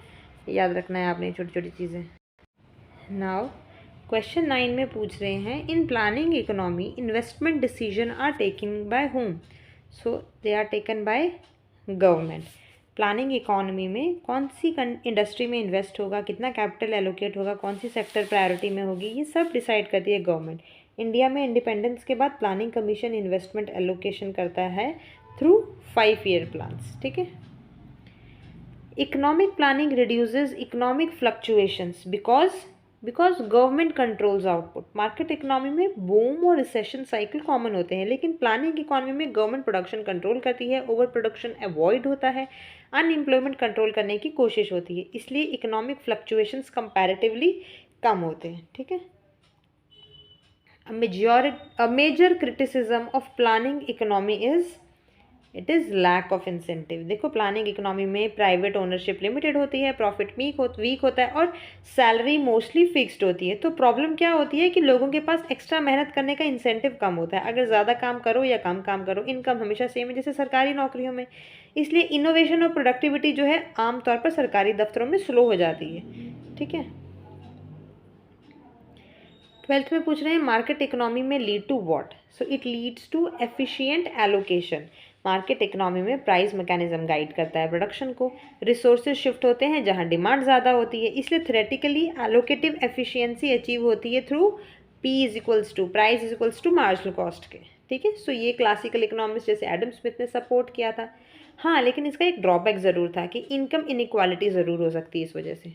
याद रखना है आपने छोटी छोटी चीज़ें। नाउ क्वेश्चन 9 में पूछ रहे हैं in planning economy investment decision are taken by whom. So they are taken by government. Planning economy में कौन सी इंडस्ट्री में इन्वेस्ट होगा, कितना कैपिटल एलोकेट होगा, कौन सी सेक्टर प्रायोरिटी में होगी, ये सब डिसाइड करती है गवर्नमेंट। इंडिया में इंडिपेंडेंस के बाद प्लानिंग कमीशन इन्वेस्टमेंट एलोकेशन करता है थ्रू 5 ईयर प्लान्स, ठीक है। Economic planning reduces economic fluctuations because government controls output. Market economy में बूम और रिसेशन साइकिल कॉमन होते हैं, लेकिन प्लानिंग इकोनॉमी में गवर्नमेंट प्रोडक्शन कंट्रोल करती है, ओवर प्रोडक्शन अवॉइड होता है, अनएम्प्लॉयमेंट कंट्रोल करने की कोशिश होती है, इसलिए इकोनॉमिक फ्लक्चुएशंस कंपैरेटिवली कम होते हैं, ठीक है। A major criticism of planning economy is it is lack of incentive. देखो, प्लानिंग इकोनॉमी में प्राइवेट ओनरशिप लिमिटेड होती है, प्रॉफिट वीक होता है, और सैलरी मोस्टली फिक्स्ड होती है। तो प्रॉब्लम क्या होती है कि लोगों के पास एक्स्ट्रा मेहनत करने का इंसेंटिव कम होता है। अगर ज़्यादा काम करो या कम काम करो, इनकम हमेशा सेम है जैसे सरकारी नौकरियों में। इसलिए इनोवेशन और प्रोडक्टिविटी जो है आमतौर पर सरकारी दफ्तरों में स्लो हो जाती है, ठीक है। 12th में पूछ रहे हैं मार्केट इकोनॉमी में lead to what. So it leads to efficient allocation. Market economy में प्राइस मैकेनिज्म गाइड करता है प्रोडक्शन को। रिसोर्सेज शिफ्ट होते हैं जहां डिमांड ज़्यादा होती है, इसलिए थ्योरेटिकली एलोकेटिव एफिशिएंसी अचीव होती है through P is equals to price is equals to marginal cost के, ठीक है। सो ये क्लासिकल इकोनॉमिक्स जैसे एडम स्मिथ ने सपोर्ट किया था। हाँ, लेकिन इसका एक ड्रॉबैक ज़रूर था कि इनकम इनइक्वालिटी ज़रूर हो सकती है इस वजह से।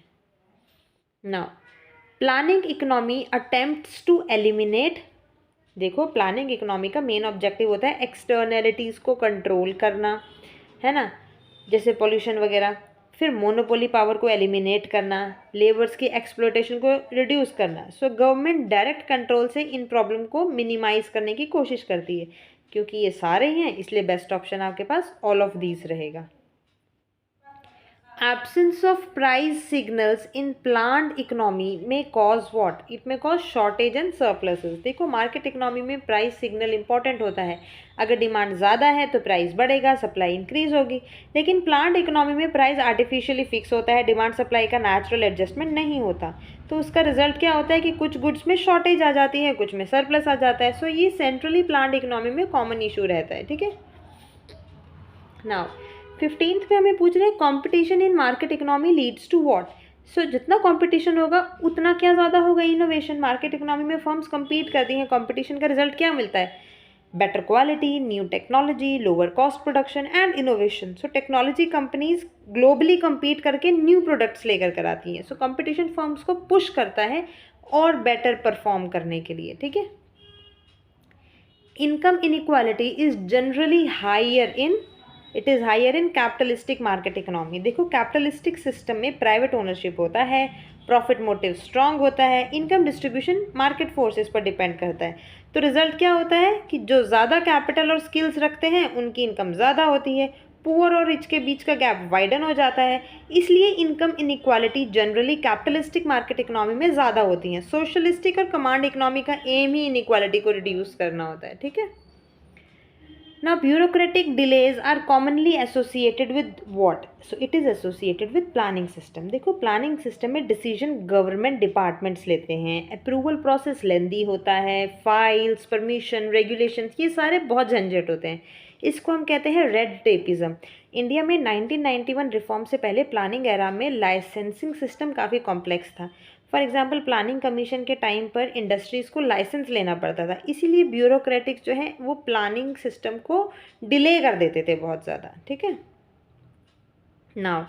Now planning economy attempts to eliminate. देखो, प्लानिंग इकोनॉमी का मेन ऑब्जेक्टिव होता है एक्सटर्नलिटीज़ को कंट्रोल करना, है ना, जैसे पोल्यूशन वगैरह। फिर मोनोपोली पावर को एलिमिनेट करना, लेबर्स की एक्सप्लॉयटेशन को रिड्यूस करना। सो गवर्नमेंट डायरेक्ट कंट्रोल से इन प्रॉब्लम को मिनिमाइज करने की कोशिश करती है। क्योंकि ये सारे हैं इसलिए बेस्ट ऑप्शन आपके पास ऑल ऑफ दीज रहेगा। Absence of price signals in planned economy may cause what? It may cause shortage and surpluses. देखो मार्केट इकोनॉमी में प्राइस सिग्नल इंपॉर्टेंट होता है। अगर डिमांड ज़्यादा है तो प्राइस बढ़ेगा, सप्लाई इंक्रीज होगी। लेकिन प्लान्ड इकोनॉमी में प्राइस आर्टिफिशियली फिक्स होता है, डिमांड सप्लाई का नेचुरल एडजस्टमेंट नहीं होता। तो उसका रिजल्ट क्या होता है कि कुछ गुड्स में शॉर्टेज आ जाती है, कुछ में सरप्लस आ जाता है। सो ये सेंट्रली प्लान्ड इकोनॉमी में कॉमन इशू रहता है। ठीक है, नाउ 15th पे हमें पूछ रहे हैं competition in market economy leads to what. So जितना कंपटीशन होगा उतना क्या ज़्यादा होगा इनोवेशन। मार्केट इकोनॉमी में फर्म्स compete करती हैं, कंपटीशन का रिजल्ट क्या मिलता है? Better quality, new technology, lower cost production and innovation. So technology companies globally compete करके न्यू प्रोडक्ट्स लेकर कर आती हैं। सो कंपटीशन फर्म्स को पुश करता है और बेटर परफॉर्म करने के लिए। ठीक है, income inequality is generally higher in capitalistic market economy. देखो कैपिटलिस्टिक सिस्टम में प्राइवेट ओनरशिप होता है, प्रॉफिट मोटिव स्ट्रांग होता है, इनकम डिस्ट्रीब्यूशन मार्केट फोर्सेस पर डिपेंड करता है। तो रिजल्ट क्या होता है कि जो ज़्यादा कैपिटल और स्किल्स रखते हैं उनकी इनकम ज़्यादा होती है, पुअर और रिच के बीच का गैप वाइडन हो जाता है। इसलिए income inequality generally capitalistic market economy में ज़्यादा होती हैं। सोशलिस्टिक और कमांड इकोनॉमी का एम ही इनइक्वालिटी को रिड्यूस करना होता है। ठीक है, now bureaucratic delays are commonly associated with what? So it is associated with planning system। देखो प्लानिंग सिस्टम में डिसीजन गवर्नमेंट डिपार्टमेंट्स लेते हैं, अप्रूवल प्रोसेस लेंदी होता है, फाइल्स, परमिशन, रेगुलेशंस, ये सारे बहुत झंझट होते हैं। इसको हम कहते हैं रेड टेपिज्म। इंडिया में 1991 रिफॉर्म से पहले प्लानिंग एरा में लाइसेंसिंग सिस्टम काफ़ी कॉम्प्लेक्स था। फॉर एग्जाम्पल प्लानिंग कमीशन के टाइम पर इंडस्ट्रीज़ को लाइसेंस लेना पड़ता था, इसीलिए ब्यूरोक्रेटिक जो है वो प्लानिंग सिस्टम को डिले कर देते थे बहुत ज़्यादा। ठीक है, नाउ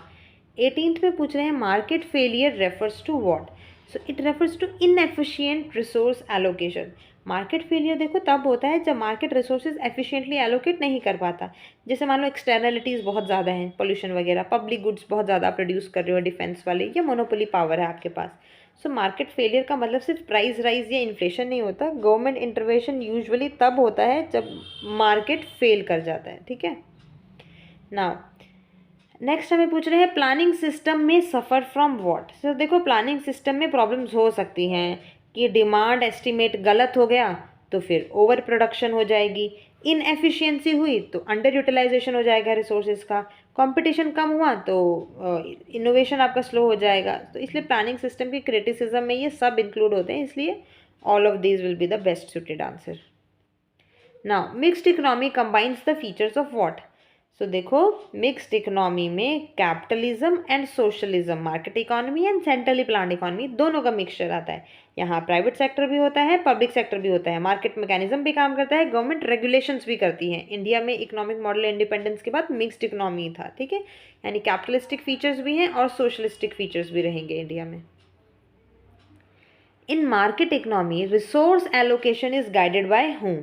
18th में पूछ रहे हैं market failure refers to what. So it refers to inefficient resource allocation. Market failure देखो तब होता है जब मार्केट रिसोर्सेज एफिशिएंटली एलोकेट नहीं कर पाता। जैसे मान लो एक्सटर्नलिटीज़ बहुत ज़्यादा हैं, पोल्यूशन वगैरह, पब्लिक गुड्स बहुत ज़्यादा प्रोड्यूस कर रहे हो डिफेंस वाले, या मोनोपोली पावर है आपके पास। सो मार्केट फेलियर का मतलब सिर्फ प्राइस राइज या इन्फ्लेशन नहीं होता। गवर्नमेंट इंटरवेंशन यूजुअली तब होता है जब मार्केट फेल कर जाता है। ठीक है, नाउ नेक्स्ट हमें पूछ रहे हैं प्लानिंग सिस्टम में सफ़र फ्रॉम व्हाट। सो देखो प्लानिंग सिस्टम में प्रॉब्लम्स हो सकती हैं कि डिमांड एस्टिमेट गलत हो गया तो फिर ओवर प्रोडक्शन हो जाएगी, इनएफिशिएंसी हुई तो अंडर यूटिलाइजेशन हो जाएगा रिसोर्सेज का, कंपटीशन कम हुआ तो इनोवेशन आपका स्लो हो जाएगा। तो इसलिए प्लानिंग सिस्टम की क्रिटिसिज्म में ये सब इंक्लूड होते हैं, इसलिए all of these will be the best suited answer. Now mixed economy combines the features of what. So देखो मिक्स्ड इकोनॉमी में capitalism and socialism, market economy and centrally planned economy दोनों का मिक्सचर आता है। यहाँ प्राइवेट सेक्टर भी होता है, पब्लिक सेक्टर भी होता है, मार्केट मैकेनिज्म भी काम करता है, गवर्नमेंट रेगुलेशंस भी करती हैं। इंडिया में इकोनॉमिक मॉडल इंडिपेंडेंस के बाद मिक्स्ड इकोनॉमी था। ठीक है, यानी कैपिटलिस्टिक फीचर्स भी हैं और सोशलिस्टिक फीचर्स भी रहेंगे इंडिया में। इन market economy resource allocation is guided by whom?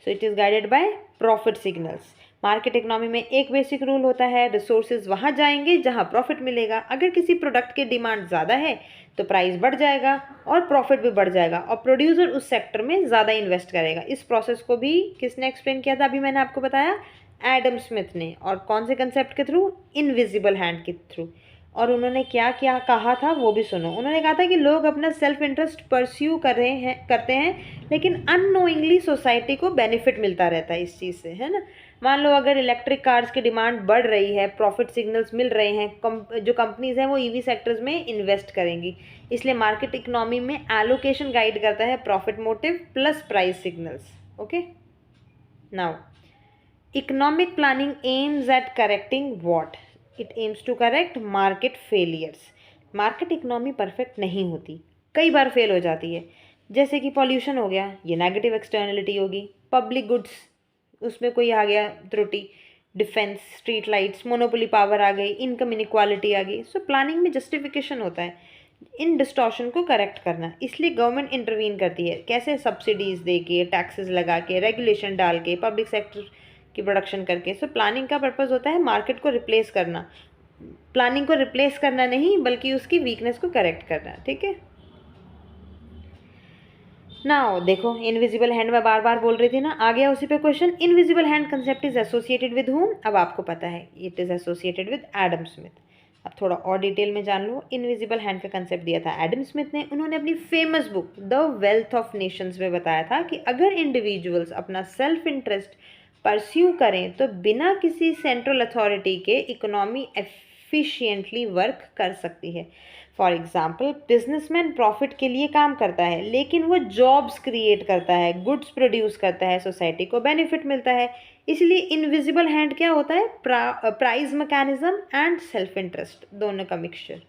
So it is guided by profit signals. Market economy में एक बेसिक रूल होता है, रिसोर्सेज वहाँ जाएंगे जहाँ प्रॉफिट मिलेगा। अगर किसी प्रोडक्ट की डिमांड ज़्यादा है तो प्राइस बढ़ जाएगा और प्रॉफिट भी बढ़ जाएगा और प्रोड्यूसर उस सेक्टर में ज़्यादा इन्वेस्ट करेगा। इस प्रोसेस को भी किसने एक्सप्लेन किया था? अभी मैंने आपको बताया, एडम स्मिथ ने। और कौन से कंसेप्ट के थ्रू? इनविजिबल हैंड के थ्रू। और उन्होंने क्या क्या कहा था वो भी सुनो। उन्होंने कहा था कि लोग अपना सेल्फ इंटरेस्ट परस्यू करते हैं लेकिन अननोइंगली सोसाइटी को बेनिफिट मिलता रहता है इस चीज़ से, है ना। मान लो अगर इलेक्ट्रिक कार्स की डिमांड बढ़ रही है, प्रॉफिट सिग्नल्स मिल रहे हैं, जो कंपनीज हैं वो ईवी सेक्टर्स में इन्वेस्ट करेंगी। इसलिए मार्केट इकोनॉमी में एलोकेशन गाइड करता है profit motive plus price signals. Okay, now economic planning aims at correcting what? It aims to correct market failures. Market economy perfect नहीं होती, कई बार फेल हो जाती है। जैसे कि पॉल्यूशन हो गया, ये नेगेटिव एक्सटर्नलिटी होगी। पब्लिक गुड्स, उसमें कोई आ गया त्रुटि, defence, street lights, monopoly power आ गई, इनकम इनइक्वालिटी आ गई। सो प्लानिंग में जस्टिफिकेशन होता है इन डिस्टॉर्शन को करेक्ट करना, इसलिए गवर्नमेंट इंटरवीन करती है। कैसे? सब्सिडीज़ दे के, टैक्सेस लगा के, रेगुलेशन डाल के, पब्लिक सेक्टर की प्रोडक्शन करके। सो प्लानिंग का पर्पज़ होता है मार्केट को रिप्लेस करना, प्लानिंग को रिप्लेस करना नहीं बल्कि उसकी वीकनेस को करेक्ट करना, ठीक है। नाउ देखो, इनविजिबल हैंड मैं बार बार बोल रही थी ना, आ गया उसी पे question. Invisible hand concept is associated with whom? अब आपको पता है it is associated with Adam Smith. अब थोड़ा और डिटेल में जान लो। इनविजिबल हैंड का कंसेप्ट दिया था एडम स्मिथ ने। उन्होंने अपनी famous book the wealth of Nations में बताया था कि अगर इंडिविजुअल्स अपना सेल्फ इंटरेस्ट परस्यू करें तो बिना किसी सेंट्रल अथॉरिटी के इकोनॉमी एफिशिएंटली वर्क कर सकती है। फॉर एग्जाम्पल, बिजनेसमैन प्रॉफिट के लिए काम करता है लेकिन वो जॉब्स क्रिएट करता है, गुड्स प्रोड्यूस करता है, सोसाइटी को बेनिफिट मिलता है। इसलिए इनविजिबल हैंड क्या होता है? Price mechanism and self interest दोनों का mixture.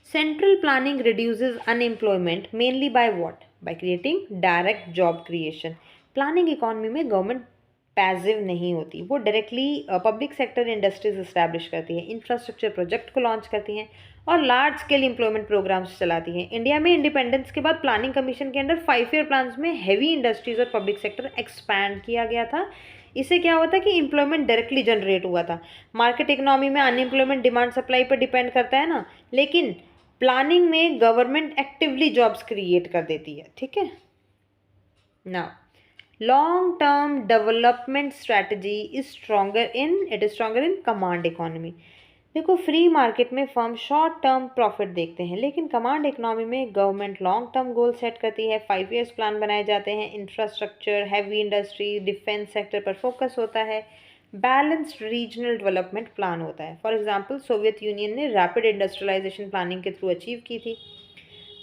Central planning reduces unemployment mainly by what? By creating direct job creation. Planning economy में गवर्नमेंट पैसिव नहीं होती, वो directly public sector industries establish करती है, इंफ्रास्ट्रक्चर प्रोजेक्ट को लॉन्च करती हैं और लार्ज स्केल एम्प्लॉयमेंट प्रोग्राम्स चलाती हैं। इंडिया में इंडिपेंडेंस के बाद प्लानिंग कमीशन के अंडर 5 ईयर प्लान्स में हैवी इंडस्ट्रीज और पब्लिक सेक्टर एक्सपैंड किया गया था। इससे क्या हुआ था कि एम्प्लॉयमेंट डायरेक्टली जनरेट हुआ था। मार्केट इकोनॉमी में अनएम्प्लॉयमेंट डिमांड सप्लाई पर डिपेंड करता है ना, लेकिन प्लानिंग में गवर्नमेंट एक्टिवली जॉब्स क्रिएट कर देती है, ठीक है ना। Long term development strategy is stronger in command economy. देखो, फ्री मार्केट में फर्म शॉर्ट टर्म प्रॉफिट देखते हैं, लेकिन कमांड इकोनॉमी में government long term goal set करती है। 5 ईयर्स प्लान बनाए जाते हैं, infrastructure, heavy industry, defence sector पर फोकस होता है, बैलेंस्ड रीजनल डेवलपमेंट प्लान होता है। फॉर एग्जाम्पल, सोवियत यूनियन ने रैपिड इंडस्ट्रियलाइजेशन प्लानिंग के थ्रू अचीव की थी।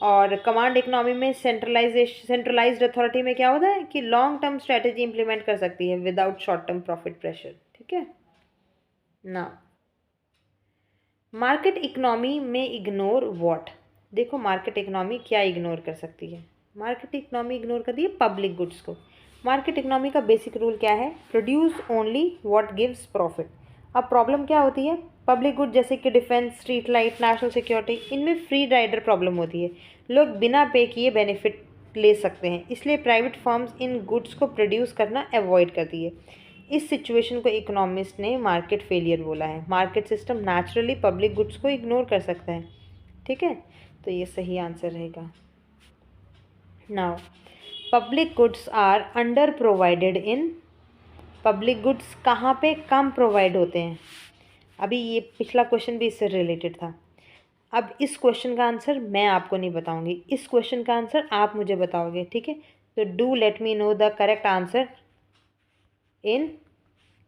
और कमांड इकोनॉमी में सेंट्रलाइज्ड अथॉरिटी में क्या होता है कि लॉन्ग टर्म स्ट्रेटेजी इंप्लीमेंट कर सकती है without short term profit pressure, ठीक है ना। मार्केट इकोनॉमी में इग्नोर व्हाट? देखो, मार्केट इकोनॉमी क्या इग्नोर कर सकती है? मार्केट इकोनॉमी इग्नोर करती है पब्लिक गुड्स को। मार्केट इकोनॉमी का बेसिक रूल क्या है? Produce only what gives profit. अब प्रॉब्लम क्या होती है? पब्लिक गुड जैसे कि defence, street light, national security, इनमें फ्री राइडर प्रॉब्लम होती है। लोग बिना पे किए बेनिफिट ले सकते हैं, इसलिए प्राइवेट फर्म्स इन गुड्स को प्रोड्यूस करना अवॉइड करती है। इस सिचुएशन को इकोनॉमिस्ट ने मार्केट फेलियर बोला है। Market system naturally public goods को इग्नोर कर सकता है, ठीक है, तो ये सही आंसर रहेगा। Now, public goods are under provided in. Public goods कहाँ पे कम प्रोवाइड होते हैं? अभी ये पिछला क्वेश्चन भी इससे रिलेटेड था। अब इस क्वेश्चन का आंसर मैं आपको नहीं बताऊंगी, इस क्वेश्चन का आंसर आप मुझे बताओगे, ठीक है। तो do let me know the correct answer in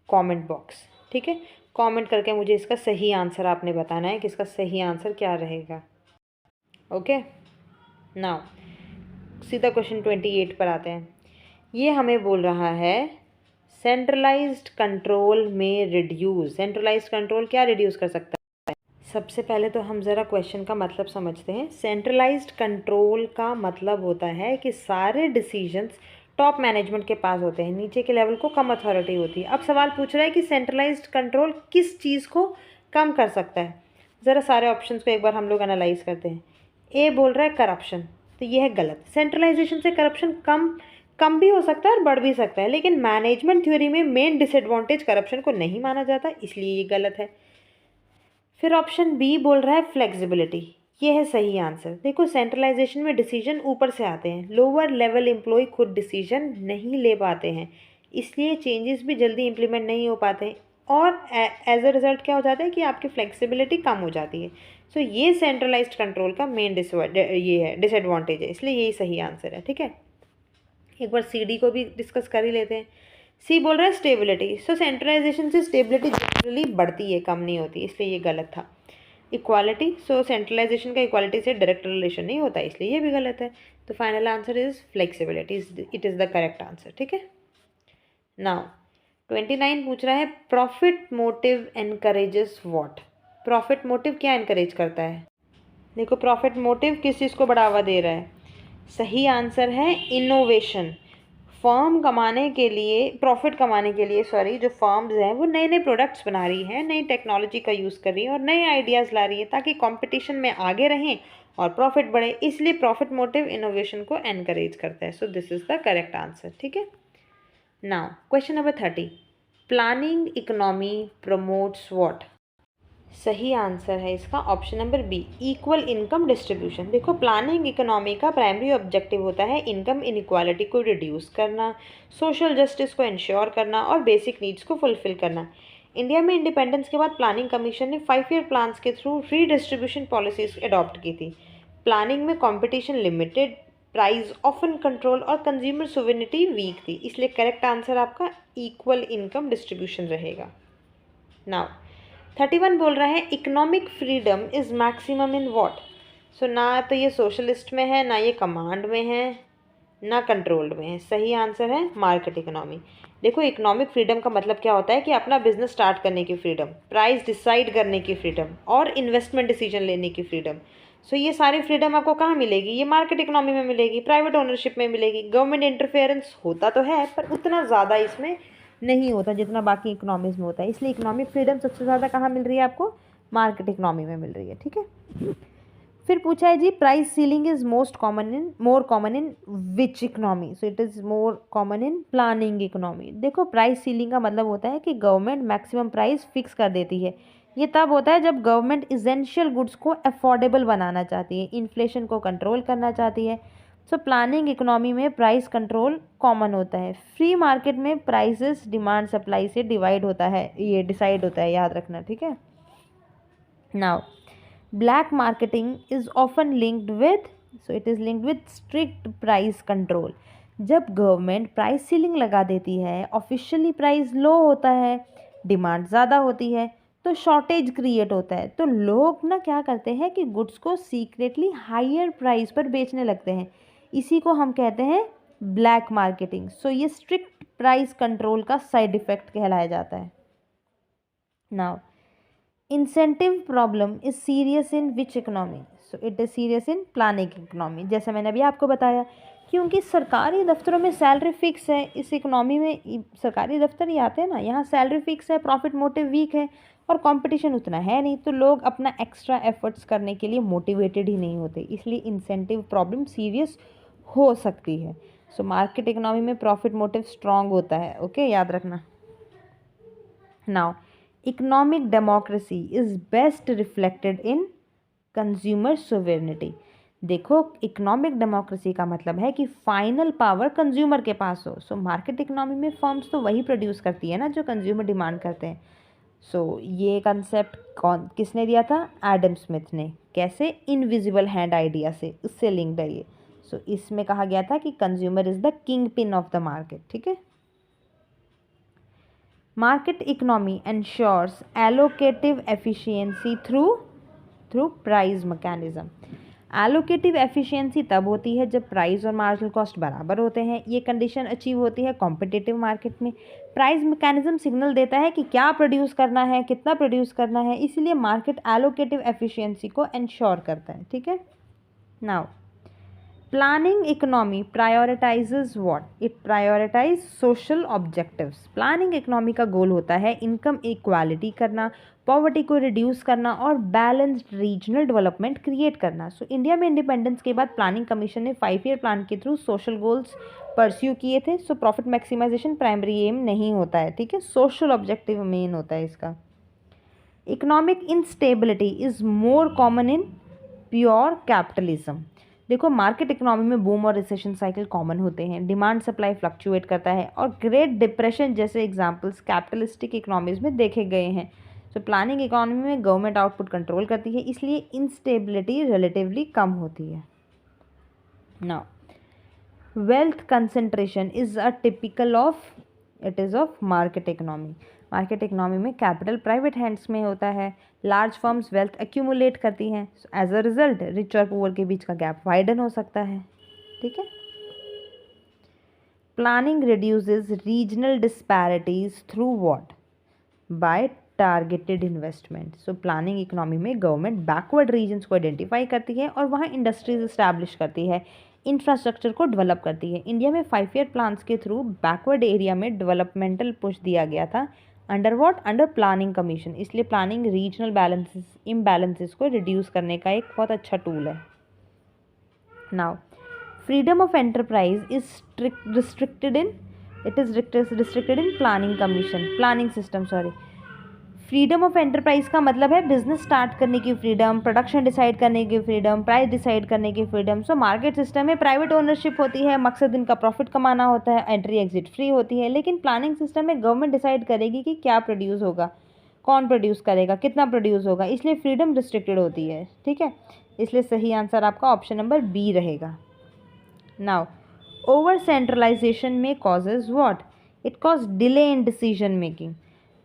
comment box, ठीक है। कमेंट करके मुझे इसका सही आंसर आपने बताना है कि इसका सही आंसर क्या रहेगा। ओके, नाउ सीधा क्वेश्चन 28 पर आते हैं। ये हमें बोल रहा है सेंट्रलाइज्ड कंट्रोल में रिड्यूस। सेंट्रलाइज्ड कंट्रोल क्या रिड्यूस कर सकता है? सबसे पहले तो हम ज़रा क्वेश्चन का मतलब समझते हैं। सेंट्रलाइज्ड कंट्रोल का मतलब होता है कि सारे डिसीजंस टॉप मैनेजमेंट के पास होते हैं, नीचे के लेवल को कम अथॉरिटी होती है। अब सवाल पूछ रहा है कि सेंट्रलाइज्ड कंट्रोल किस चीज़ को कम कर सकता है। ज़रा सारे ऑप्शंस को एक बार हम लोग एनालाइज करते हैं। ए बोल रहा है करप्शन, तो ये है गलत। सेंट्रलाइजेशन से करप्शन कम भी हो सकता है और बढ़ भी सकता है, लेकिन मैनेजमेंट थ्योरी में मेन डिसएडवांटेज करप्शन को नहीं माना जाता, इसलिए ये गलत है। फिर ऑप्शन बी बोल रहा है फ्लेक्सिबिलिटी, ये है सही आंसर। देखो, सेंट्रलाइजेशन में डिसीजन ऊपर से आते हैं, लोअर लेवल एम्प्लॉय खुद डिसीजन नहीं ले पाते हैं, इसलिए चेंजेस भी जल्दी इंप्लीमेंट नहीं हो पाते हैं और एज अ रिजल्ट क्या हो जाता है कि आपकी फ्लेक्सिबिलिटी कम हो जाती है। सो ये सेंट्रलाइज्ड कंट्रोल का मेन ये है डिसएडवांटेज है, इसलिए यही सही आंसर है, ठीक है। एक बार सी डी को भी डिस्कस कर ही लेते हैं। सी बोल रहा है स्टेबिलिटी। सो सेंट्रलाइजेशन से स्टेबिलिटी जनरली बढ़ती है, कम नहीं होती, इसलिए ये गलत था। इक्वालिटी, सो सेंट्रलाइजेशन का इक्वालिटी से डायरेक्ट रिलेशन नहीं होता, इसलिए ये भी गलत है। तो final answer is flexibility, it is the correct answer, ठीक है। नाउ 29 पूछ रहा है profit motive encourages what? Profit motive क्या एनकरेज करता है? देखो, प्रॉफिट मोटिव किस चीज़ को बढ़ावा दे रहा है? सही आंसर है इनोवेशन। प्रॉफिट कमाने के लिए जो फर्म्स हैं वो नए नए प्रोडक्ट्स बना रही हैं, नई टेक्नोलॉजी का यूज़ कर रही है और नए आइडियाज़ ला रही है ताकि कंपटीशन में आगे रहें और प्रॉफिट बढ़े, इसलिए प्रॉफिट मोटिव इनोवेशन को एनकरेज करता है। So this is the correct answer, ठीक है। Now question number 30, planning economy promotes what? सही आंसर है इसका option number B, equal income distribution. देखो, प्लानिंग इकोनॉमी का प्राइमरी ऑब्जेक्टिव होता है इनकम इनइक्वालिटी को रिड्यूस करना, सोशल जस्टिस को इंश्योर करना और बेसिक नीड्स को फुलफिल करना। इंडिया में इंडिपेंडेंस के बाद प्लानिंग कमीशन ने 5 ईयर प्लान्स के थ्रू रीडिस्ट्रीब्यूशन पॉलिसीज अडॉप्ट की थी। प्लानिंग में competition limited, price often control और कंज्यूमर सोवेनिटी वीक थी, इसलिए करेक्ट आंसर आपका इक्वल इनकम डिस्ट्रीब्यूशन रहेगा। नाउ 31 बोल रहा है economic freedom is maximum in what. So ना तो ये सोशलिस्ट में है, ना ये कमांड में है, ना कंट्रोल्ड में है। सही आंसर है मार्केट इकोनॉमी। देखो, इकोनॉमिक फ्रीडम का मतलब क्या होता है कि अपना बिजनेस स्टार्ट करने की फ्रीडम, प्राइस डिसाइड करने की फ्रीडम और इन्वेस्टमेंट डिसीजन लेने की फ्रीडम। सो ये सारी फ्रीडम आपको कहाँ मिलेगी? ये मार्केट इकोनॉमी में मिलेगी, प्राइवेट ओनरशिप में मिलेगी। गवर्नमेंट इंटरफेरेंस होता तो है पर उतना ज़्यादा इसमें नहीं होता जितना बाकी इकोनॉमीज में होता है, इसलिए इकोनॉमिक फ्रीडम सबसे ज़्यादा कहाँ मिल रही है आपको? मार्केट इकोनॉमी में मिल रही है। ठीक है, फिर पूछा है जी price ceiling is more common in which economy. So it is more common in planning economy. देखो, प्राइस सीलिंग का मतलब होता है कि गवर्नमेंट मैक्सिमम प्राइस फिक्स कर देती है। ये तब होता है जब गवर्नमेंट इसेंशियल गुड्स को अफोर्डेबल बनाना चाहती है, इन्फ्लेशन को कंट्रोल करना चाहती है। सो प्लानिंग इकोनॉमी में प्राइस कंट्रोल कॉमन होता है। फ्री मार्केट में प्राइसेस डिमांड सप्लाई से डिसाइड होता है, याद रखना। ठीक है, now black marketing is often linked with, so it is linked with strict price control. जब गवर्नमेंट प्राइस सीलिंग लगा देती है, ऑफिशियली प्राइस लो होता है, डिमांड ज़्यादा होती है, तो शॉर्टेज क्रिएट होता है। तो लोग ना क्या करते हैं कि गुड्स को सीक्रेटली हायर प्राइस पर बेचने लगते हैं। इसी को हम कहते हैं ब्लैक मार्केटिंग। सो ये स्ट्रिक्ट प्राइस कंट्रोल का साइड इफेक्ट कहलाया जाता है। Now incentive problem is serious in which economy. So it is serious in planning economy. जैसे मैंने अभी आपको बताया, क्योंकि सरकारी दफ्तरों में सैलरी फिक्स है। इस इकोनॉमी में सरकारी दफ्तर ही आते हैं ना, यहाँ सैलरी फिक्स है, प्रॉफिट मोटिव वीक है और कंपटीशन उतना है नहीं, तो लोग अपना एक्स्ट्रा एफर्ट्स करने के लिए मोटिवेटेड ही नहीं होते, इसलिए इंसेंटिव प्रॉब्लम सीरियस हो सकती है। सो मार्केट इकोनॉमी में प्रॉफिट मोटिव स्ट्रांग होता है। ओके, याद रखना। Now economic democracy is best reflected in consumer sovereignty. देखो, इकोनॉमिक डेमोक्रेसी का मतलब है कि फाइनल पावर कंज्यूमर के पास हो। सो मार्केट इकोनॉमी में फर्म्स तो वही प्रोड्यूस करती है ना जो कंज्यूमर डिमांड करते हैं। सो ये कंसेप्ट किसने दिया था? एडम स्मिथ ने। कैसे? इनविजिबल हैंड आइडिया से, उससे लिंक्ड है ये। सो इसमें कहा गया था कि consumer is the king pin of the market. ठीक है, market economy ensures allocative efficiency through price mechanism. Allocative efficiency तब होती है जब प्राइस और मार्जिनल कॉस्ट बराबर होते हैं। ये कंडीशन अचीव होती है कॉम्पिटिटिव मार्केट में। प्राइस मैकेनिज्म सिग्नल देता है कि क्या प्रोड्यूस करना है, कितना प्रोड्यूस करना है, इसीलिए मार्केट एलोकेटिव एफिशिएंसी को इंश्योर करता है। ठीक है, now planning economy prioritises what? It prioritise social objectives. Planning economy का गोल होता है इनकम इक्वालिटी करना, पॉवर्टी को रिड्यूस करना और बैलेंस्ड रीजनल डेवलपमेंट क्रिएट करना। सो इंडिया में इंडिपेंडेंस के बाद प्लानिंग कमीशन ने 5 ईयर प्लान के थ्रू सोशल गोल्स परस्यू किए थे। So profit maximisation primary aim नहीं होता है। ठीक है, सोशल ऑब्जेक्टिव मेन होता है इसका। Economic instability is more common in pure capitalism. देखो, मार्केट इकोनॉमी में बूम और रिसेशन साइकिल कॉमन होते हैं, डिमांड सप्लाई फ्लक्चुएट करता है और ग्रेट डिप्रेशन जैसे एग्जांपल्स कैपिटलिस्टिक इकोनॉमीज में देखे गए हैं। सो प्लानिंग इकोनॉमी में गवर्नमेंट आउटपुट कंट्रोल करती है, इसलिए इंस्टेबिलिटी रिलेटिवली कम होती है। Now wealth concentration is a typical of market economy. Market economy में कैपिटल प्राइवेट हैंड्स में होता है, लार्ज फर्म्स वेल्थ एक्यूमुलेट करती हैं। एज अ रिजल्ट रिच और पुअर के बीच का गैप वाइडन हो सकता है। ठीक है, planning reduces regional disparities through what? By targeted investment. So planning economy में गवर्नमेंट बैकवर्ड रीजन्स को आइडेंटिफाई करती है और वहाँ इंडस्ट्रीज इस्टेब्लिश करती है, इंफ्रास्ट्रक्चर को डेवलप करती है। इंडिया में 5 ईयर प्लान्स के थ्रू बैकवर्ड एरिया में डेवलपमेंटल पुश दिया गया था। Under what? Under planning commission. इसलिए प्लानिंग रीजनल इम्बैलेंसेस को रिड्यूस करने का एक बहुत अच्छा टूल है। Now freedom of enterprise is restricted in planning system. Freedom of enterprise का मतलब है बिजनेस स्टार्ट करने की फ्रीडम, प्रोडक्शन डिसाइड करने की फ्रीडम, प्राइस डिसाइड करने की फ्रीडम। सो मार्केट सिस्टम में प्राइवेट ओनरशिप होती है, मकसद इनका प्रॉफिट कमाना होता है, एंट्री एग्जिट फ्री होती है। लेकिन प्लानिंग सिस्टम में गवर्नमेंट डिसाइड करेगी कि क्या प्रोड्यूस होगा, कौन प्रोड्यूस करेगा, कितना प्रोड्यूस होगा, इसलिए फ्रीडम रिस्ट्रिक्टेड होती है। ठीक है, इसलिए सही आंसर आपका ऑप्शन नंबर बी रहेगा। नाउ ओवर सेंट्रलाइजेशन में causes what? It cause delay in decision making.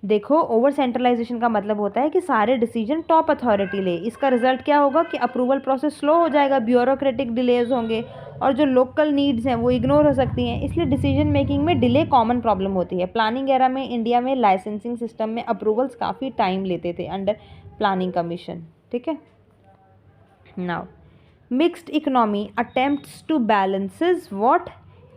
देखो, ओवर सेंट्रलाइजेशन का मतलब होता है कि सारे डिसीजन टॉप अथॉरिटी ले। इसका रिजल्ट क्या होगा कि अप्रूवल प्रोसेस स्लो हो जाएगा, ब्यूरोक्रेटिक डिलेज होंगे और जो लोकल नीड्स हैं वो इग्नोर हो सकती हैं। इसलिए डिसीजन मेकिंग में डिले कॉमन प्रॉब्लम होती है। प्लानिंग एरा में इंडिया में लाइसेंसिंग सिस्टम में अप्रूवल्स काफ़ी टाइम लेते थे अंडर प्लानिंग कमीशन। ठीक है, now mixed economy attempts to balances what?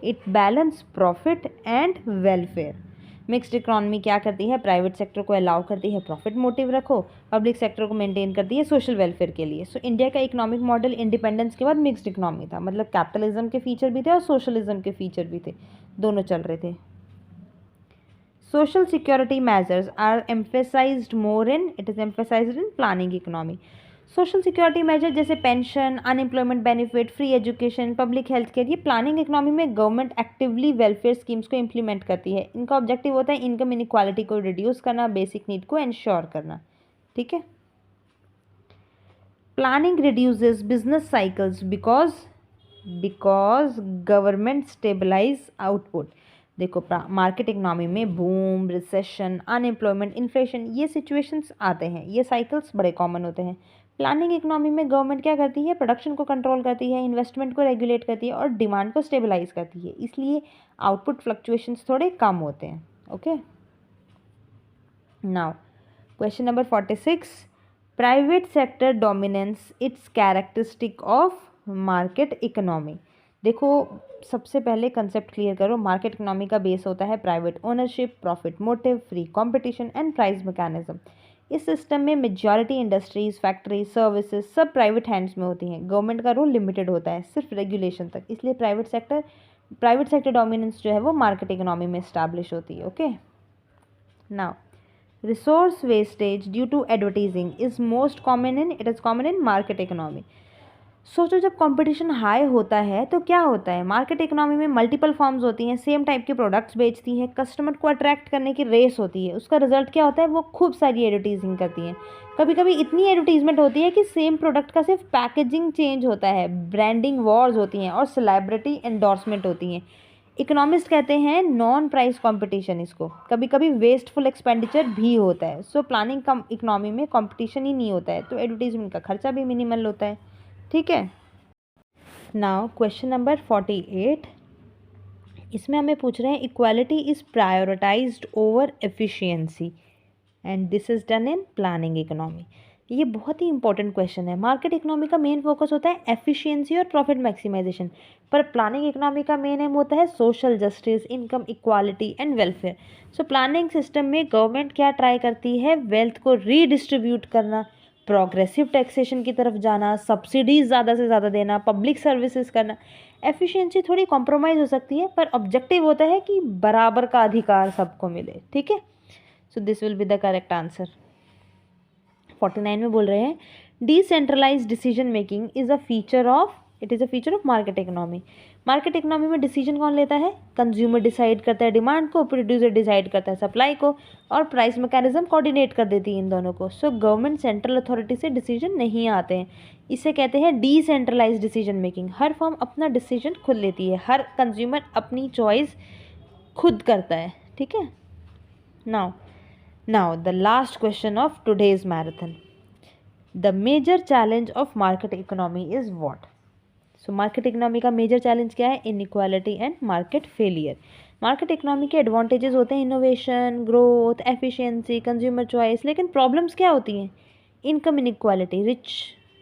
It balance profit and welfare. Mixed economy क्या करती है? प्राइवेट सेक्टर को अलाउ करती है प्रॉफिट मोटिव रखो, पब्लिक सेक्टर को मेंटेन करती है सोशल वेलफेयर के लिए। सो इंडिया का इकोनॉमिक मॉडल इंडिपेंडेंस के बाद मिक्स्ड इकोनॉमी था, मतलब कैपिटलिज्म के फीचर भी थे और सोशलिज्म के फीचर भी थे, दोनों चल रहे थे। Social security measures are emphasised more in, it is emphasised in planning economy. Social security measure जैसे pension, unemployment benefit, free education, public health care, ये प्लानिंग इकोनॉमी में गवर्नमेंट एक्टिवली वेलफेयर स्कीम्स को इम्प्लीमेंट करती है। इनका objective होता है income inequality को रिड्यूस करना, बेसिक नीड को इंश्योर करना। ठीक है, planning reduces business cycles because government stabilise output. देखो, मार्केट इकोनॉमी में बूम, रिसेशन, अनएम्प्लॉयमेंट, इन्फ्लेशन, ये सिचुएशंस आते हैं, ये साइकिल्स बड़े कॉमन होते हैं। प्लानिंग इकोनॉमी में गवर्नमेंट क्या करती है? प्रोडक्शन को कंट्रोल करती है, इन्वेस्टमेंट को रेगुलेट करती है और डिमांड को स्टेबलाइज करती है, इसलिए आउटपुट फ्लक्चुएशंस थोड़े कम होते हैं। Okay, now question number 46, private sector dominance it's characteristic of market economy. देखो, सबसे पहले कंसेप्ट क्लियर करो। मार्केट इकोनॉमी का बेस होता है private ownership, profit motive, free competition and price mechanism. इस सिस्टम में मेजॉरिटी इंडस्ट्रीज, फैक्ट्री, सर्विसेज सब प्राइवेट हैंड्स में होती हैं। गवर्नमेंट का रोल लिमिटेड होता है, सिर्फ रेगुलेशन तक, इसलिए प्राइवेट सेक्टर डोमिनेंस जो है वो मार्केट इकोनॉमी में इस्टेब्लिश होती है। Okay, now resource wastage due to advertising is most common in, it is common in market economy. सोचो, जब कंपटीशन हाई होता है तो क्या होता है? मार्केट इकोनॉमी में मल्टीपल फर्म्स होती हैं, सेम टाइप के प्रोडक्ट्स बेचती हैं, कस्टमर को अट्रैक्ट करने की रेस होती है। उसका रिजल्ट क्या होता है? वो खूब सारी एडवर्टीजिंग करती हैं। कभी कभी इतनी एडवर्टीजमेंट होती है कि सेम प्रोडक्ट का सिर्फ पैकेजिंग चेंज होता है, ब्रांडिंग वॉर्स होती हैं और सेलिब्रिटी एंडोर्समेंट होती हैं। इकोनॉमिस्ट कहते हैं नॉन प्राइस कंपटीशन इसको। कभी कभी वेस्टफुल एक्सपेंडिचर भी होता है। सो प्लानिंग कम इकोनॉमी में कंपटीशन ही नहीं होता है, तो एडवर्टीजमेंट का खर्चा भी मिनिमल होता है। ठीक है, नाउ क्वेश्चन नंबर 48, इसमें हमें पूछ रहे हैं equality is prioritised over efficiency and this is done in planning economy. ये बहुत ही इंपॉर्टेंट क्वेश्चन है। मार्केट इकोनॉमी का मेन फोकस होता है एफिशिएंसी और प्रॉफिट मैक्सिमाइजेशन, पर प्लानिंग इकोनॉमी का मेन एम होता है social justice, income equality and welfare. So planning system में गवर्नमेंट क्या ट्राई करती है? वेल्थ को रीडिस्ट्रीब्यूट करना, प्रोग्रेसिव टैक्सेशन की तरफ जाना, सब्सिडीज़ ज़्यादा से ज़्यादा देना, पब्लिक सर्विसेज करना। एफिशिएंसी थोड़ी कॉम्प्रोमाइज़ हो सकती है, पर ऑब्जेक्टिव होता है कि बराबर का अधिकार सबको मिले। ठीक है, so this will be the correct answer. 49 में बोल रहे हैं decentralize decision making is a feature of, it is a feature of market economy. Market economy में डिसीजन कौन लेता है? कंज्यूमर डिसाइड करता है डिमांड को, प्रोड्यूसर डिसाइड करता है सप्लाई को और प्राइस मैकेनिज्म कोऑर्डिनेट कर देती है इन दोनों को। सो गवर्नमेंट सेंट्रल अथॉरिटी से डिसीजन नहीं आते हैं, इसे कहते हैं डिसेंट्रलाइज डिसीजन मेकिंग। हर फर्म अपना डिसीजन खुद लेती है, हर कंज्यूमर अपनी चॉइस खुद करता है। ठीक है, Now, the last question of today's marathon. The major challenge of market economy is what? So, market economy का major challenge क्या है? Inequality and market failure. Market economy के एडवांटेजेस होते हैं innovation, growth, efficiency, consumer choice, लेकिन problems क्या होती हैं? इनकम इनइक्वालिटी,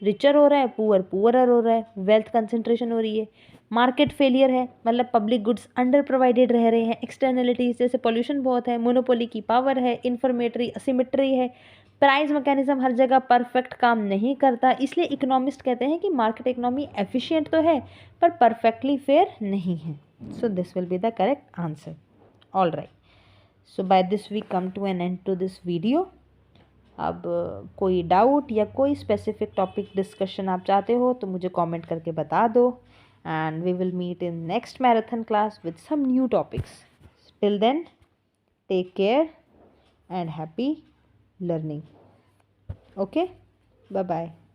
रिचर हो रहा है, पुअरर हो रहा है, वेल्थ कंसंट्रेशन हो रही है। मार्केट फेलियर है, मतलब पब्लिक गुड्स अंडर प्रोवाइडेड रह रहे हैं। एक्सटर्नलिटीज जैसे पोल्यूशन बहुत है, मोनोपोली की पावर है, इन्फॉर्मेटरी असिमेट्री है, प्राइस मैकेनिज्म हर जगह परफेक्ट काम नहीं करता। इसलिए इकोनॉमिस्ट कहते हैं कि मार्केट इकोनॉमी एफिशिएंट तो है पर परफेक्टली फेयर नहीं है। So this will be the correct answer. All right, so by this we come to an end to this video. अब कोई डाउट या कोई स्पेसिफिक टॉपिक डिस्कशन आप चाहते हो तो मुझे कमेंट करके बता दो, and we will meet in next marathon class with some new topics. Till then, take care and happy learning. Okay, bye bye.